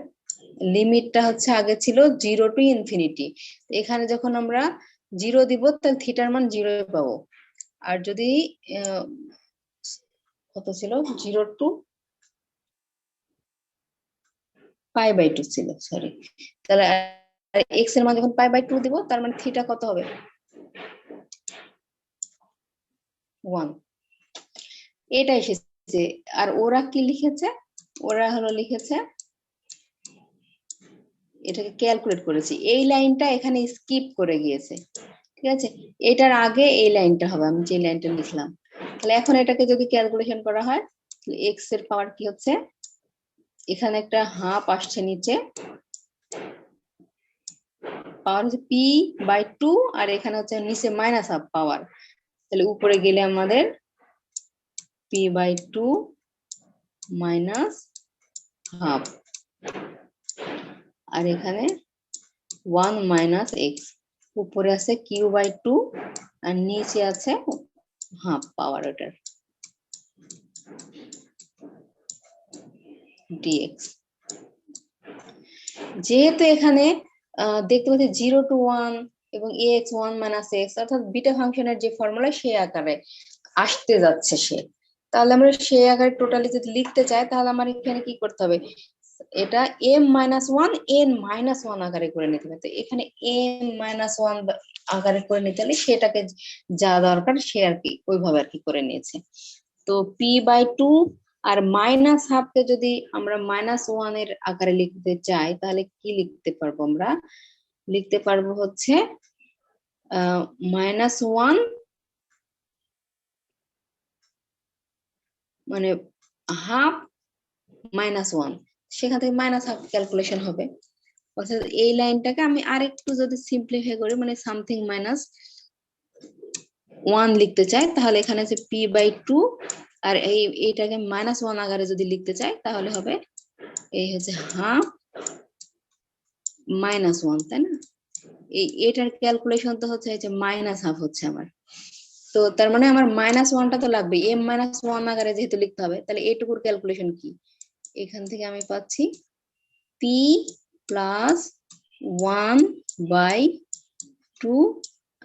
লিমিটটা হচ্ছে আগে ছিল 0 টু ইনফিনিটি, এখানে যখন আমরা 0 দিব তাহলে থিটার মান 0 পাবো, আর যদি কত ছিল 0 টু π/2 ছিল, সরি, তাহলে x এর মান যখন π/2 দিব তার মানে থিটা কত হবে? 1। এটা এসেছে। আর ওরা কি লিখেছে? ওরা হলো লিখেছে এটাকে ক্যালকুলেট করেছি, এই লাইনটা এখানে স্কিপ করে গিয়েছে, ঠিক আছে? এটার আগে এই লাইনটা হবে, আমি যে লাইনটা লিখলাম। তাহলে এখন এটাকে যদি ক্যালকুলেশন করা হয়, x এর পাওয়ার কি হচ্ছে? এখানে একটা হাফ আসছে নিচে, পাওয়ার হচ্ছে p/2, আর এখানে হচ্ছে নিচে মাইনাস হাফ পাওয়ার, তাহলে উপরে গেলে আমাদের p/2 মাইনাস হাফ, আর এখানে 1 মাইনাস এক্স, উপরে আছে q/2 আর নিচে আছে হাফ পাওয়ার ওটার dx। যেহেতু এখানে দেখতে পাচ্ছি 0 টু 1 এবং ax 1 মাইনাস x, অর্থাৎ বিটা ফাংশনের যে ফর্মুলা সেই আকারে আসতে যাচ্ছে সে, তাহলে আমরা সেই আকারে টোটালি যদি লিখতে চাই তাহলে আমার এখানে কি করতে হবে? এটা m-1 n-1 আকারে করে নিতে হবে। তো এখানে m-1 আকারে করে নিতে হলে সেটাকে যা দরকার সে আর কি ওইভাবে আর কি করে নিয়েছে। তো p/2 আর মাইনাস হাফকে যদি আমরা -1 এর আকারে লিখতে চাই তাহলে কি লিখতে পারবো? আমরা লিখতে পারবো হচ্ছে -1 মানে হাফ -1, সেখান থেকে মাইনাস হাফ ক্যালকুলেশন হবে। অর্থাৎ এই লাইনটাকে আমি আরেকটু যদি সিম্পলিফাই করি, মানে সামথিং -1 লিখতে চাই, তাহলে এখানে আছে p/2 আর এইটাকে -1 আকারে যদি লিখতে চাই তাহলে হবে এই হচ্ছে হাফ -1, তাই না? এটার ক্যালকুলেশন তো হচ্ছে মাইনাস হাফ হচ্ছে আমার, তো তার মানে আমার -1টা তো লাগবে, m-1 আকারে যেহেতু লিখতে হবে, তাহলে এইটুকুর ক্যালকুলেশন কি? এখান থেকে আমি পাচ্ছি p প্লাস 1/2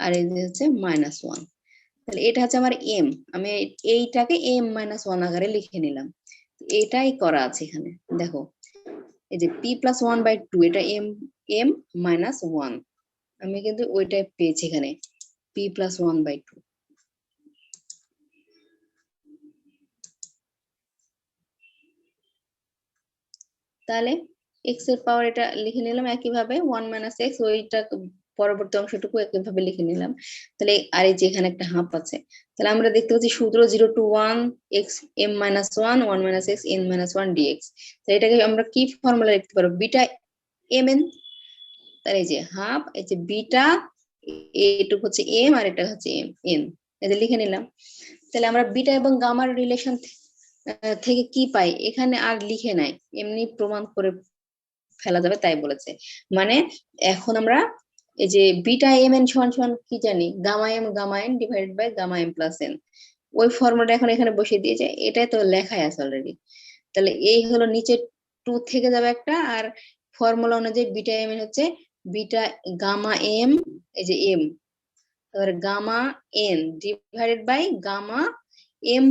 আর এই যে হচ্ছে -1। তাহলে এটা হচ্ছে আমার এম, আমি এইটাকে m-1 আকারে লিখে নিলাম। এটাই করা আছে এখানে, দেখো এই যে p+1/2 এটা m-1, আমি কিন্তু ওইটাই পেয়েছি এখানে p+1/2। তাহলে x এর পাওয়ার এটা লিখে নিলাম একইভাবে 1 - x, ওইটা পরবর্তী অংশটুকু একইভাবে লিখে নিলাম। তাহলে আর এই যে এখানে একটা হাফ আছে, তাহলে আমরা দেখতে পাচ্ছি সূত্র 0 to 1 x m-1 1 - x n-1 dx। তাহলে এটাকে আমরা কি ফর্মুলা লিখতে পারবো, বিটা mn। তাহলে এই যে হাফ, এই যে বিটা, এটুকু হচ্ছে m আর এটা হচ্ছে n, এটা লিখে নিলাম। তাহলে আমরা বিটা এবং গামার রিলেশন থেকে কি পাই, এখানে আর লিখে নাই, এমনি প্রমাণ করে ফেলা যাবে তাই বলেছে। মানে এখন আমরা এই যে বিটা mn সমান কি জানি, gamma m divided by gamma m plus n, ওই ফর্মুলাটা এখন এখানে বসিয়ে দিয়েছে, এটাই তো লেখাই আছে অলরেডি। তাহলে এই হলো নিচে 2 থেকে যাবে একটা, আর ফর্মুলা অনুযায়ী বিটা mn হচ্ছে বিটা গামা m, এই যে m, তারপরে gamma n divided by gamma m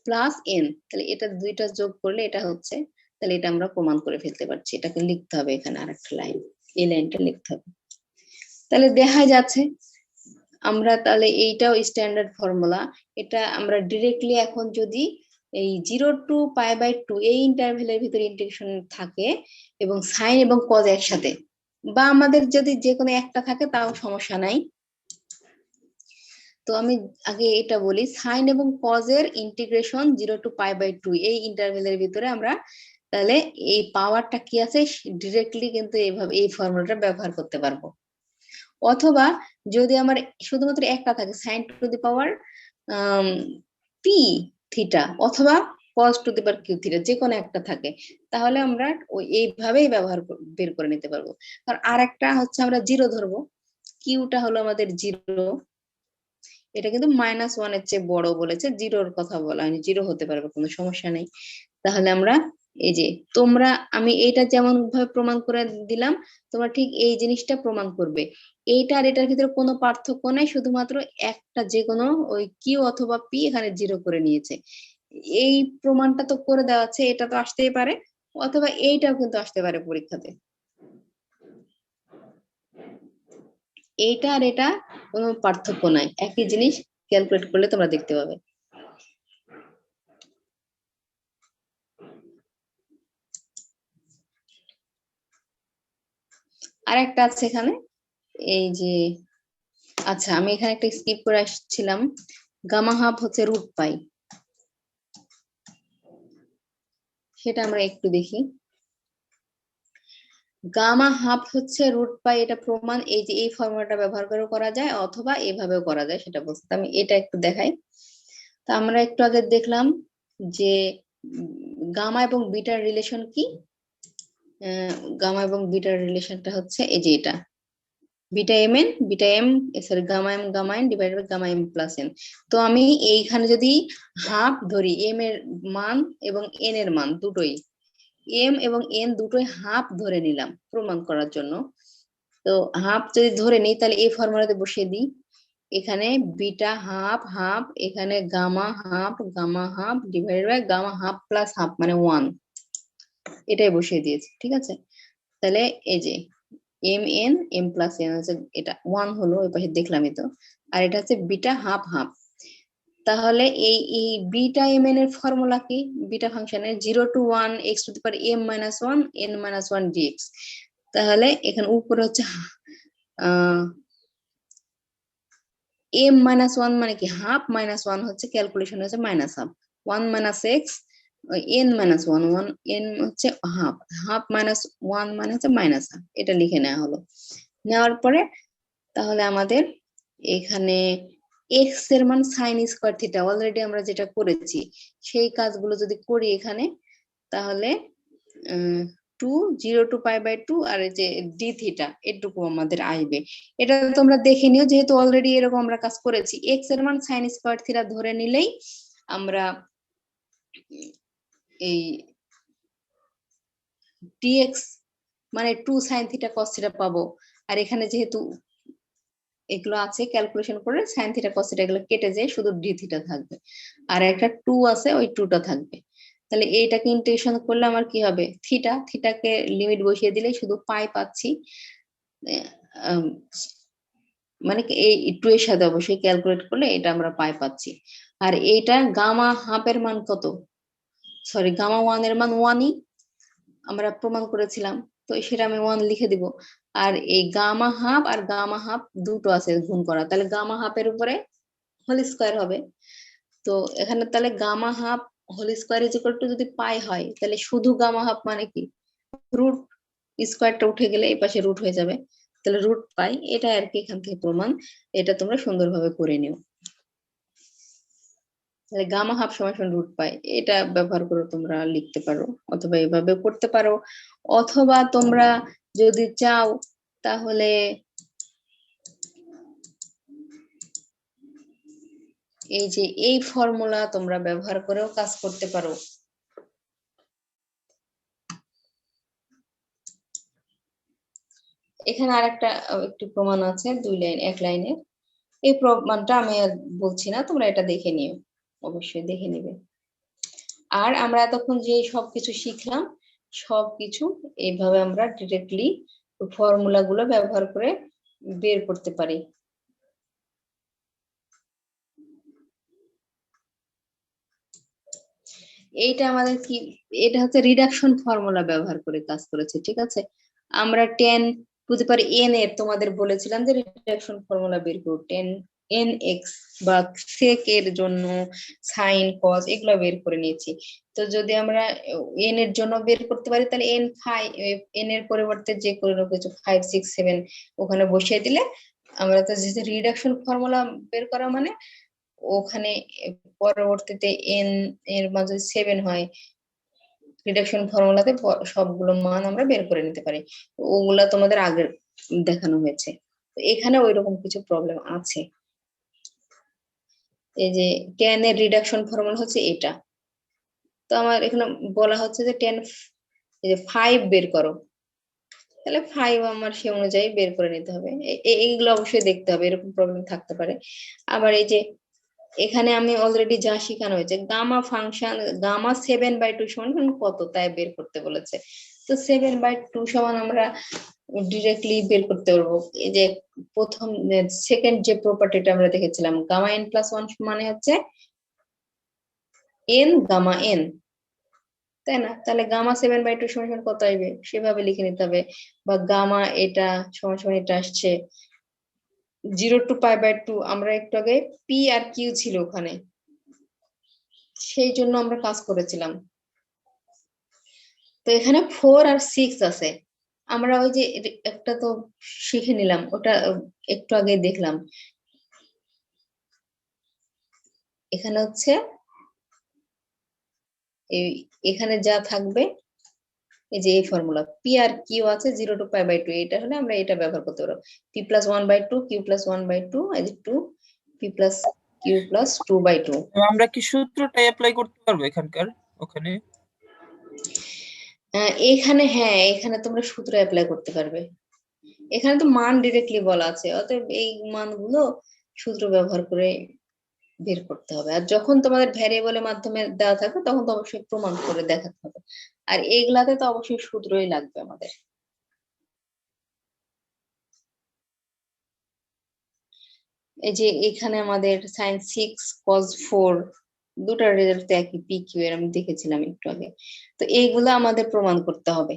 plus n। তাহলে এটা দুইটা যোগ করলে এটা হচ্ছে, তাহলে এটা আমরা প্রমাণ করে ফেলতে পারছি। এটাকে লিখতে হবে এখানে আরেকটা লাইন, এই লাইনটা লিখতে হবে। তাহলে দেখা যাচ্ছে আমরা তাহলে এইটাও স্ট্যান্ডার্ড ফর্মুলা, এটা আমরা ডিরেক্টলি এখন যদি এই 0 to π/2 এই ইন্টারভ্যালের ভিতরে ইন্টিগ্রেশন থাকে এবং সাইন এবং কজ একসাথে, বা আমাদের যদি যে কোনো একটা থাকে তাও সমস্যা নাই। তো আমি আগে এটা বলি, সাইন এবং কজের ইন্টিগ্রেশন 0 to π/2 এই ইন্টারভ্যালের ভিতরে আমরা তাহলে এই পাওয়ারটা কি আছে ডিরেক্টলি কিন্তু এইভাবে এই ফর্মুলাটা ব্যবহার করতে পারবো। অথবা যদি আমার শুধুমাত্র একটা থাকে sine to the power P theta অথবা cos to the power Q theta, যে কোনো একটা থাকে, তাহলে আমরা ওই এইভাবেই বের করে নিতে পারবো। আর আরেকটা হচ্ছে আমরা জিরো ধরবো, কিউটা হলো আমাদের জিরো, এটা কিন্তু -1 এর চেয়ে বড় বলেছে, জিরোর কথা বলা হয়নি, জিরো হতে পারবে কোনো সমস্যা নেই। তাহলে আমরা এই যে তোমরা, আমি এইটা যেমন ভাবে প্রমাণ করে দিলাম, তোমরা ঠিক এই জিনিসটা প্রমাণ করবে। এইটা আর এটার ভিতরে কোনো পার্থক্য নাই, শুধুমাত্র একটা যে কোনো ওই কিউ অথবা পি এখানে জিরো করে নিয়েছে। এই প্রমাণটা তো করে দেওয়া আছে, এটা তো আসতেই পারে, অথবা এইটাও কিন্তু আসতে পারে পরীক্ষাতে। এইটা আর এটা কোনো পার্থক্য নাই, একই জিনিস, ক্যালকুলেট করলে তোমরা দেখতে পাবে। আর একটা আছে এখানে, এই যে আচ্ছা আমি এখানে একটা স্কিপ করে আসছিলাম, গামা হাফ হচ্ছে √π, সেটা আমরা একটু দেখি। গামা হাফ হচ্ছে √π, এটা প্রমাণ এই যে এই ফর্মুলাটা ব্যবহার করে করা যায়, অথবা এভাবেও করা যায়, সেটা বলতে আমি এটা একটু দেখাই। তা আমরা একটু আগে দেখলাম যে গামা এবং বিটার রিলেশন কি, গামা এবং বিটার রিলেশনটা হচ্ছে এই যে এটা beta m sorry gamma n divided by gamma m plus n। তো আমি এইখানে যদি হাফ ধরি, m এর মান এবং n এর মান দুটোই, m এবং n দুটোই হাফ ধরে নিলাম প্রমাণ করার জন্য। তো হাফ যদি ধরে নিই তাহলে এই ফর্মুলাতে বসিয়ে দিই, এখানে বিটা হাফ হাফ, এখানে gamma half divided by gamma half plus half মানে 1, এটাই বসিয়ে দিয়েছি, ঠিক আছে। তাহলে এই যে m প্লাস n হচ্ছে এটা 1 হলো, ওই পাশে দেখলামই তো, আর এটা হচ্ছে বিটা হাফ হাফ। তাহলে এই বিটা mn এর ফর্মুলা কি, বিটা ফাংশনের 0 to 1 x to the power m-1 n-1 dx। তাহলে এখানে উপরে হচ্ছে m-1 মানে কি হাফ, -1 হচ্ছে ক্যালকুলেশন হচ্ছে minus half, 1 - x n-1 n হচ্ছে হাফ, হাফ -1 মানে হচ্ছে মাইনাস হাফ, এটা লিখে নেওয়া হলো। নেওয়ার পরে তাহলে আমাদের এখানে x এর মান সাইন স্কয়ার থিটা, অলরেডি আমরা যেটা করেছি সেই কাজগুলো যদি করি এখানে, তাহলে 0 to π/2 আর এই যে ডি থিটা এটুকু আমাদের আসবে। এটা তোমরা দেখে নিও, যেহেতু অলরেডি এরকম আমরা কাজ করেছি। x এর মান সাইন স্কয়ার থিটা ধরে নিলেই আমরা এই dx মানে 2 sin থিটা cos থিটা পাবো। আর এখানে যেহেতু এগুলো আছে ক্যালকুলেশন করে sin থিটা cos থিটা এগুলো কেটে যায়, শুধু d থিটা থাকবে। আর একটা 2 আছে, ওই 2 টা থাকবে। তাহলে এইটাকে ইন্টিগ্রেশন করলে আমার কি হবে, থিটাকে লিমিট বসিয়ে দিলে শুধু পাই পাচ্ছি। মানে এই 2 এর সাথে অবশ্যই ক্যালকুলেট করলে এটা আমরা পাই পাচ্ছি। আর এইটা গামা হাফের মান কত, সরি গামা 1 এর মান 1ই আমরা প্রমাণ করেছিলাম, তো সেটা আমি 1 লিখে দিব। আর এই গামা হাফ আর গামা হাফ দুটো আছে গুণ করা, তাহলে গামা হাফের উপরে হোল স্কয়ার হবে। তো এখানে তাহলে gamma half whole square is equal to যদি পাই হয়, তাহলে শুধু গামা হাফ মানে কি, রুট স্কয়ারটা উঠে গেলে এই পাশে রুট হয়ে যাবে, তাহলে রুট পাই। এটা আর কি এখান থেকে প্রমাণ, এটা তোমরা সুন্দরভাবে করে নিও। তাহলে গামা হাফ সমান রুট পাই, এটা ব্যবহার করে তোমরা লিখতে পারো, অথবা এভাবে করতে পারো, অথবা তোমরা যদি চাও তাহলে এই যে এই ফর্মুলা তোমরা ব্যবহার করেও কাজ করতে পারো। এখানে আরেকটা একটু প্রমাণ আছে, 2 লাইন 1 লাইনে। এই প্রমাণটা আমি আর বলছি না, তোমরা এটা দেখে নিও, অবশ্যই দেখে নিবে। আর আমরা এতক্ষণ যে সবকিছু শিখলাম, সবকিছু এইভাবে আমরা ডিরেক্টলি ফর্মুলা গুলো ব্যবহার করে বের করতে পারি। এইটা আমাদের কি, এটা হচ্ছে রিডাকশন ফর্মুলা ব্যবহার করে কাজ করেছে, ঠিক আছে। আমরা 10 টু দি পাওয়ার n এর তোমাদের বলেছিলাম যে রিডাকশন ফর্মুলা বের করো, 10 nx বা sec এর জন্য sin cos এগুলো বের করে নিয়েছি। তো যদি আমরা n এর জন্য বের করতে পারি, তাহলে n এর পরিবর্তে যে কোনো কিছু 5 6 7 ওখানে বসিয়ে দিলে আমরা তো যে রিডাকশন ফর্মুলা বের করা মানে ওখানে পরবর্তীতে n এর মান যদি 7 হয়, রিডাকশন ফর্মুলাতে সবগুলো মান আমরা বের করে নিতে পারি। ওগুলা তোমাদের আগে দেখানো হয়েছে, তো এখানে ওইরকম কিছু প্রবলেম আছে। এই যে 10 এর রিডাকশন ফর্মুলা হচ্ছে এটা, তো আমার এখানে বলা হচ্ছে যে 10 এই যে 5 বের করো, তাহলে 5 আমার সে অনুযায়ী বের করে নিতে হবে। এইগুলো অবশ্যই দেখতে হবে, এরকম প্রবলেম থাকতে পারে। আবার এই যে এখানে আমি অলরেডি যা শেখানো হয়েছে, গামা ফাংশন গামা 7/2 সমান কত তাই বের করতে বলেছে। তো 7/2 সমান আমরা ডিরেক্টলি বের করতে পারবো। এই যে প্রথম সেকেন্ড যে প্রপার্টিটা আমরা দেখেছিলাম, গামা n প্লাস 1 মানে হচ্ছে n গামা n, তাই না? তাহলে গামা 7/2 সমান কত আসবে সেভাবে লিখে নিতে হবে। বা গামা এটা সমান এটা আসছে 0 to π/2, আমরা একটু আগে পি আর কিউ ছিল ওখানে, সেই জন্য আমরা কাজ করেছিলাম। তো এখানে 4 আর 6 আছে, আমরা ওই যে একটা তো শিখে নিলাম, ওটা একটু আগে দেখলাম। এখানে হচ্ছে এখানে যা থাকবে এই যে এই ফর্মুলা পি আর কিউ আছে 0 to π/2, এটা হলে আমরা এটা ব্যবহার করতে পারবো। পি প্লাস 1/2 কিউ প্লাস 1/2 এই যে 2 পি প্লাস কিউ প্লাস 2/2। আমরা কি সূত্রটা অ্যাপ্লাই করতে পারবো এখানকার ওখানে? এখানে হ্যাঁ, এখানে তোমরা সূত্র অ্যাপ্লাই করতে পারবে। এখানে তো মান ডিরেক্টলি বলা আছে, অতএব এই মানগুলো সূত্র ব্যবহার করে বের করতে হবে। আর যখন তোমাদের ভ্যারিয়েবলের মাধ্যমে দেওয়া থাকবে তখন তো অবশ্যই প্রমাণ করে দেখাতে হবে। আর এইগুলাতে তো অবশ্যই সূত্রই লাগবে আমাদের। এই যে এখানে আমাদের sin 6 cos 4 দুটার রেজাল্ট একই, পি কিউ এর আমি দেখেছিলাম একটু আগে। তো এইগুলো আমাদের প্রমাণ করতে হবে।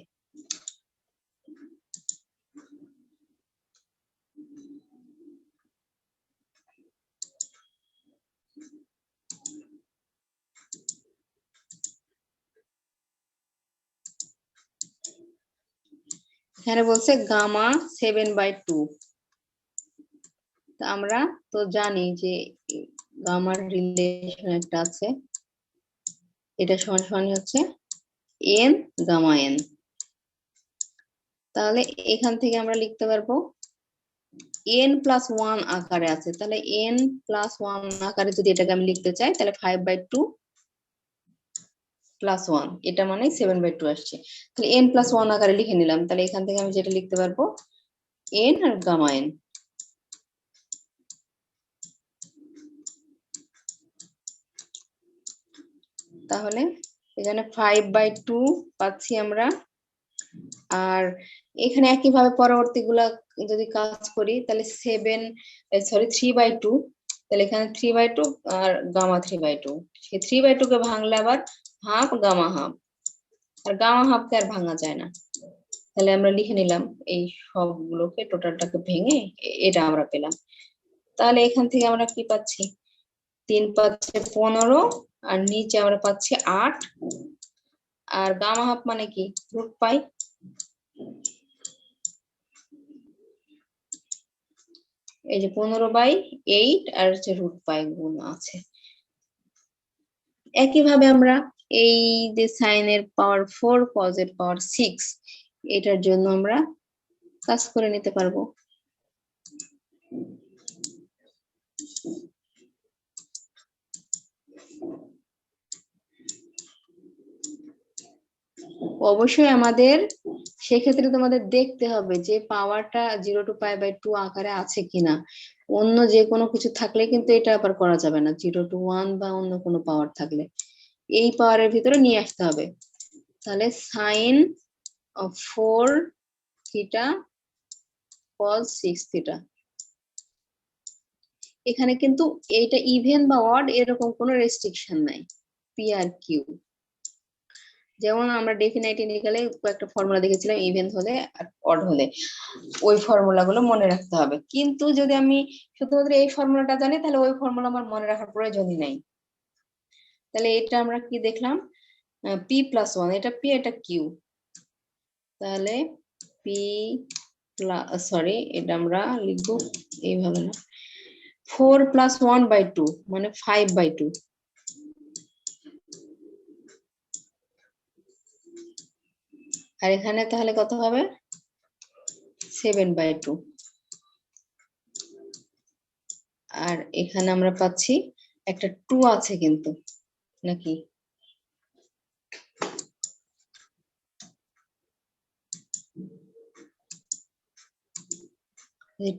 এখানে বলছে গামা 7/2, আমরা তো জানি যে গামার রিলেশন একটা আছে, এটা সমান হচ্ছে n গামা n। তাহলে এখান থেকে আমরা লিখতে পারবো n প্লাস 1 আকারে আছে, তাহলে n প্লাস 1 আকারে যদি এটাকে আমি লিখতে চাই, তাহলে 5/2 প্লাস 1, এটা মানে 7/2 আসছে। তাহলে n প্লাস 1 আকারে লিখে নিলাম। তাহলে এখান থেকে আমি যেটা লিখতে পারবো n আর গামা n। তাহলে এখানে 5/2 পাচ্ছি আমরা। আর এখানে একইভাবে পরবর্তীগুলা যদি কাজ করি তাহলে 3/2, তাহলে এখানে 3/2 আর গামা 3/2, সেই 3/2 কে ভাঙলে আবার হাফ গামা হাফ, আর গামা হাফকে আর ভাঙা যায় না। তাহলে আমরা লিখে নিলাম এই সবগুলোকে, টোটালটাকে ভেঙে এটা আমরা পেলাম। তাহলে এখান থেকে আমরা কি পাচ্ছি, 3 পাচ্ছে 15, আর নিচে আমরা পাচ্ছি 8, আর গামা হাফ মানে কি রুট পাই। এই যে 15/8 আর হচ্ছে রুট পাই গুণ আছে। একইভাবে আমরা এই যে সাইনের পাওয়ার 4 কজের পাওয়ার 6, এটার জন্য আমরা কাজ করে নিতে পারবো। অবশ্যই আমাদের সেক্ষেত্রে তোমাদের দেখতে হবে যে পাওয়ারটা 0 to π/2 আকারে আছে কিনা। অন্য যে কোনো কিছু থাকলে কিন্তু এটা আবার করা যাবে না, 0 to 1 বা অন্য কোনো পাওয়ার থাকলে এই পাওয়ারের ভিতরে নিয়ে আসতে হবে। তাহলে সাইন 4 থিটা cos 6 থিটা, এখানে কিন্তু এইটা ইভেন বা অড এরকম কোনো রেস্ট্রিকশন নাই, পি আর কিউ। যেমন আমরা ডেফিনাইট ইন্টিগ্রালে কয়েকটা ফর্মুলা দেখেছিলাম, ইভেন হলে আর অড হলে ওই ফর্মুলাগুলো মনে রাখতে হবে। কিন্তু যদি আমি শুধুমাত্র এই ফর্মুলাটা জানি তাহলে ওই ফর্মুলা আমার মনে রাখার প্রয়োজনই নাই। তাহলে এটা আমরা কি দেখলাম, পি প্লাস 1, এটা পি এটা কিউ। তাহলে পি সরি এটা আমরা লিখবো এইভাবে না, 4 + 1/2 মানে 5/2, আর এখানে তাহলে কত হবে 7/2, আর এখানে আমরা পাচ্ছি একটা 2 আছে কিন্তু নাকি,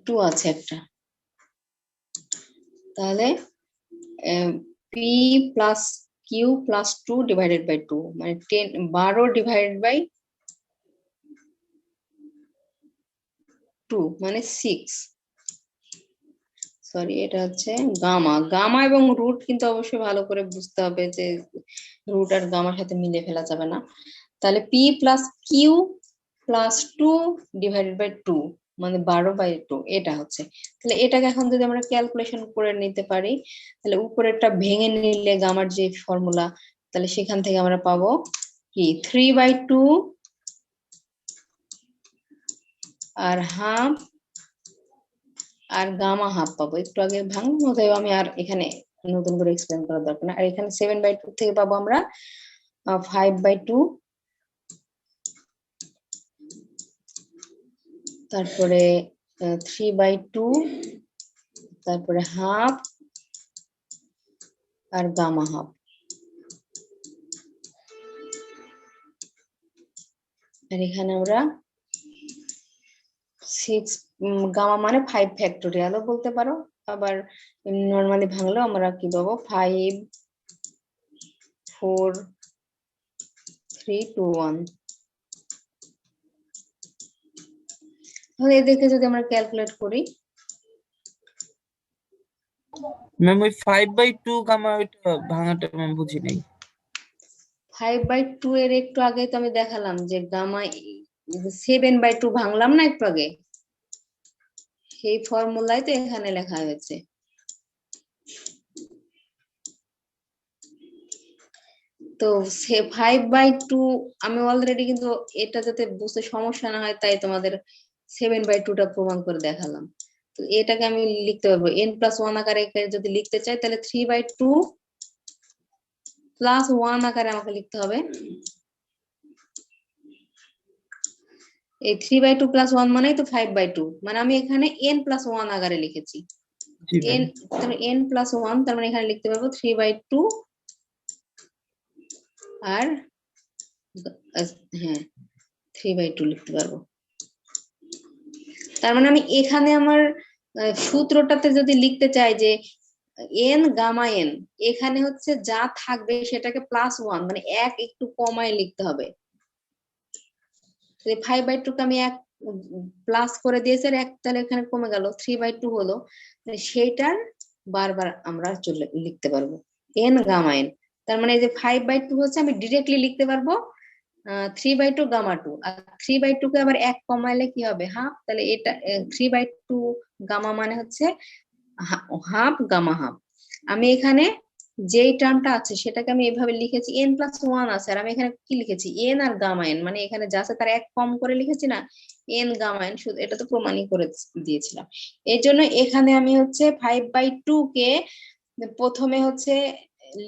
2 আছে একটা। তাহলে p plus q plus 2 divided by 2 মানে 12 ডিভাইডেড বাই 2 মানে 6। সরি এটা হচ্ছে গামা। গামা এবং রুট কিন্তু অবশ্যই ভালো করে বুঝতে হবে যে রুট আর গামার সাথে মিলে ফেলা যাবে না। তাহলে p plus q plus 2 divided by 2 মানে 12/2 এটা হচ্ছে। তাহলে এটাকে এখন যদি আমরা ক্যালকুলেশন করে নিতে পারি তাহলে উপরেরটা ভেঙে নিলে গামার যে ফর্মুলা, তাহলে সেখান থেকে আমরা পাবো কি 3/2 আর হাফ আর গামা হাফ পাবো। একটু আগে ভাঙলাম, অতএব আমি আর এখানে নতুন করে এক্সপ্লেন করার দরকার না। আর এখানে 7/2 থেকে পাবো আমরা 5/2, তারপরে 3/2, তারপরে হাফ আর গামা হাফ। আর এখানে আমরা 6 গামা মানে 5 ফ্যাক্টোরিয়ালও বলতে পারো, আবার নরমালি ভাঙলেও আমরা কি পাবো 5 4 3 2 1। তাহলে এদেরকে যদি আমরা ক্যালকুলেট করি, ম্যাম ওই 5/2 গামা ওইটা ভাঙাটা ম্যাম বুঝি নাই। 5/2 এর একটু আগে তো আমি দেখালাম যে গামা 7/2 ভাঙলাম না একটু আগে, সেই ফর্মুলায় তো এখানে লেখা হয়েছে। তো 5/2 আমি অলরেডি কিন্তু এটা যাতে বুঝতে সমস্যা না হয় তাই তোমাদের 7/2টা প্রমাণ করে দেখালাম। তো এটাকে আমি লিখতে পারবো n+1 আকারে যদি লিখতে চাই তাহলে 3/2 + 1 আকারে আমাকে লিখতে হবে। এই 3/2 + 1 মানেই তো 5/2, মানে আমি এখানে n+1 আকারে লিখেছি। জি ম্যাম। n+1 তার মানে এখানে লিখতে পারবো 3/2 আর হ্যাঁ 3/2 লিখতে পারবো। তার মানে আমি এখানে আমার সূত্রটাতে যদি লিখতে চাই যে এন গামা এন, এখানে হচ্ছে যা থাকবে সেটাকে +1 মানে 1 একটু কমায় লিখতে হবে। 5/2 কে আমি 1 প্লাস করে দিয়েছি আর 1 তাহলে এখানে কমে গেল 3/2 হলো, সেইটার বারবার আমরা লিখতে পারবো এন গামা এন। তার মানে এই যে 5/2 হচ্ছে আমি ডিরেক্টলি লিখতে পারবো 3/2 গামা 2, আর 3/2 কে আবার 1 কমাইলে কি হবে হাফ, তাহলে এটা 3/2 গামা মানে হচ্ছে হাফ গামা হাফ। আমি এখানে যেই টার্মটা আছে সেটাকে আমি এভাবে লিখেছি n+1 আছে, আর আমি এখানে কি লিখেছি n আর গামা n, মানে এখানে যা আছে তার 1 কম করে লিখেছি না, n গামা n, শুধু এটা তো প্রমাণই করে দিয়েছিলাম। এই জন্য এখানে আমি হচ্ছে 5/2 কে প্রথমে হচ্ছে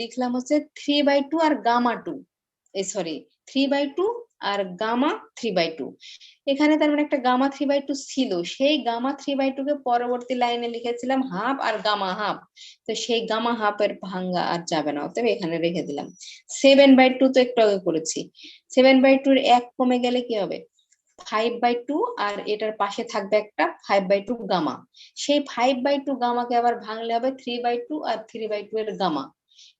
লিখলাম হচ্ছে 3/2 আর গামা 2, সরি 3/2 আর গামা 3/2। এখানে তার মানে একটা গামা 3/2 ছিল, সেই গামা 3/2 কে পরবর্তী লাইনে লিখেছিলাম হাফ আর গামা হাফ, তো সেই গামা হাফের ভাঙ্গা আর যাবে না, অতএব এখানে রেখে দিলাম। 7/2 তো একটু আগে করেছি, 7/2 এর 1 কমে গেলে কি হবে 5/2, আর এটার পাশে থাকবে একটা 5/2 গামা, সেই 5/2 গামাকে আবার ভাঙলে হবে 3/2 আর 3/2 এর গামা,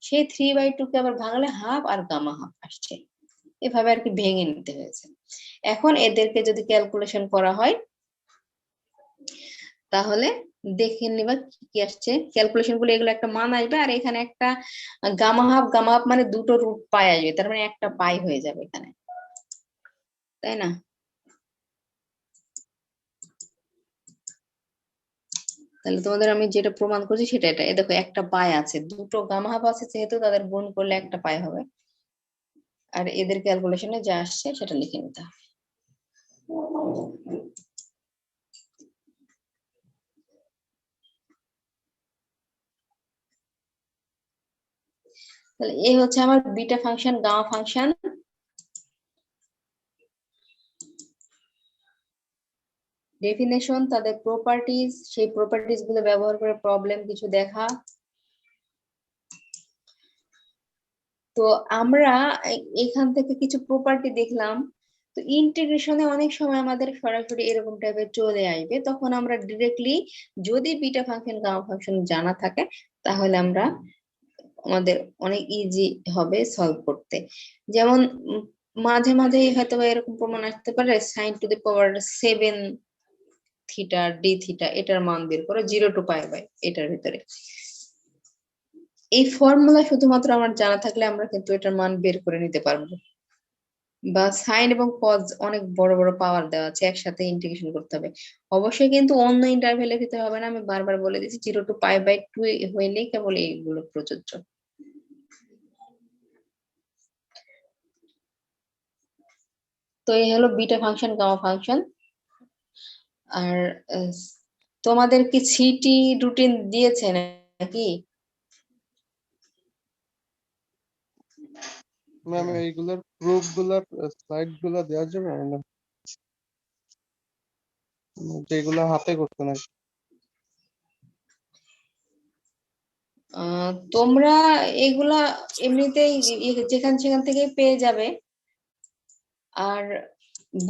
সেই 3/2 কে আবার ভাঙলে হাফ আর গামা হাফ আসছে, এভাবে আর কি ভেঙে নিতে হয়েছে। এখন এদেরকে যদি ক্যালকুলেশন করা হয় তাহলে দেখে নিবা কি আসছে, ক্যালকুলেশন গুলো এগুলো একটা মান আসবে, আর এখানে একটা গামা হাফ মানে দুটো রুট পাই আসবে, তার মানে একটা পাই হয়ে যাবে এখানে, তাই না? তাহলে তোমাদের আমি যেটা প্রমাণ করছি সেটা এটা, দেখো একটা পাই আছে, দুটো গামা হাফ আছে যেহেতু তাদের গুণ করলে একটা পাই হবে, আর এদের ক্যালকুলেশনে যা আসছে সেটা লিখে নিতে হবে। তাহলে এই হচ্ছে আমার beta function gamma function. Definition, তাদের প্রপার্টিজ, সেই প্রপার্টিজ গুলো ব্যবহার করে প্রবলেম কিছু দেখা। তো আমরা এখান থেকে কিছু প্রপার্টি দেখলাম, তো ইন্টিগ্রেশনে অনেক সময় আমাদের সরাসরি এরকম টাইপের চলে আসবে, তখন আমরা ডিরেক্টলি যদি বিটা ফাংশন গামা ফাংশন জানা থাকে তাহলে আমরা আমাদের অনেক ইজি হবে সলভ করতে। যেমন মাঝে মাঝে হয়তো এরকম প্রমাণ আসতে পারে sin⁻⁷ থিটা ডি থিটা, এটার মান বের করো 0 to π এটার ভিতরে। এই ফর্মুলা শুধুমাত্র আমার জানা থাকলে আমরা কিন্তু এটার মান বের করে নিতে পারবো। বা সাইন এবং কজ অনেক বড় বড় পাওয়ার দেওয়া আছে, একসাথে ইন্টিগ্রেশন করতে হবে, অবশ্যই কিন্তু অন্য ইন্টারভ্যালের ভিতরে হবে না, আমি বারবার বলে দিচ্ছি 0 to π/2 হইলেই কেবল এইগুলো প্রযোজ্য। তো এই হলো বিটা ফাংশন গামা ফাংশন। আর তোমাদের কি সিটি রুটিন দিয়েছে নাকি? ম্যাম এইগুলোর প্রুফ গুলার স্লাইড গুলা দেওয়া যাবে না, যেগুলো হাতে করতে না? তোমরা এগুলা এমনিতেই যেখান সেখান থেকে পেয়ে যাবে। আর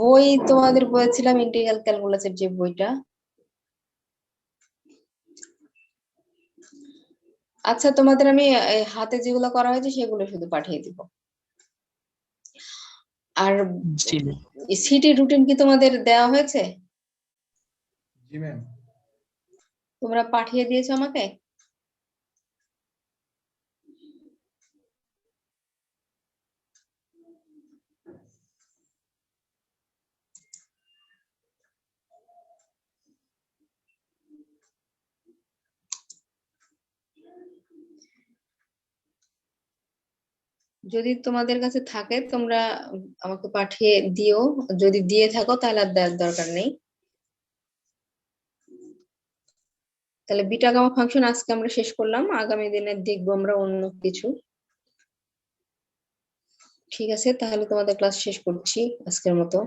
বই তোমাদের বলেছিলাম ইন্টিগ্রাল ক্যালকুলাসের যে বইটা, আচ্ছা তোমাদের আমি হাতে যেগুলো করা হয়েছে সেগুলো শুধু পাঠিয়ে দিব। আর সিটি রুটিন কি তোমাদের দেওয়া হয়েছে? জি ম্যাম। তোমরা পাঠিয়ে দিয়েছো আমাকে? যদি তোমাদের কাছে থাকে তোমরা আমাকে পাঠিয়ে দিও, যদি দিয়ে থাকো তাহলে আর দেওয়ার দরকার নেই। তাহলে বিটা গামা ফাংশন আজকে আমরা শেষ করলাম, আগামী দিনে দেখবো আমরা অন্য কিছু। ঠিক আছে, তাহলে তোমাদের ক্লাস শেষ করছি আজকের মতো।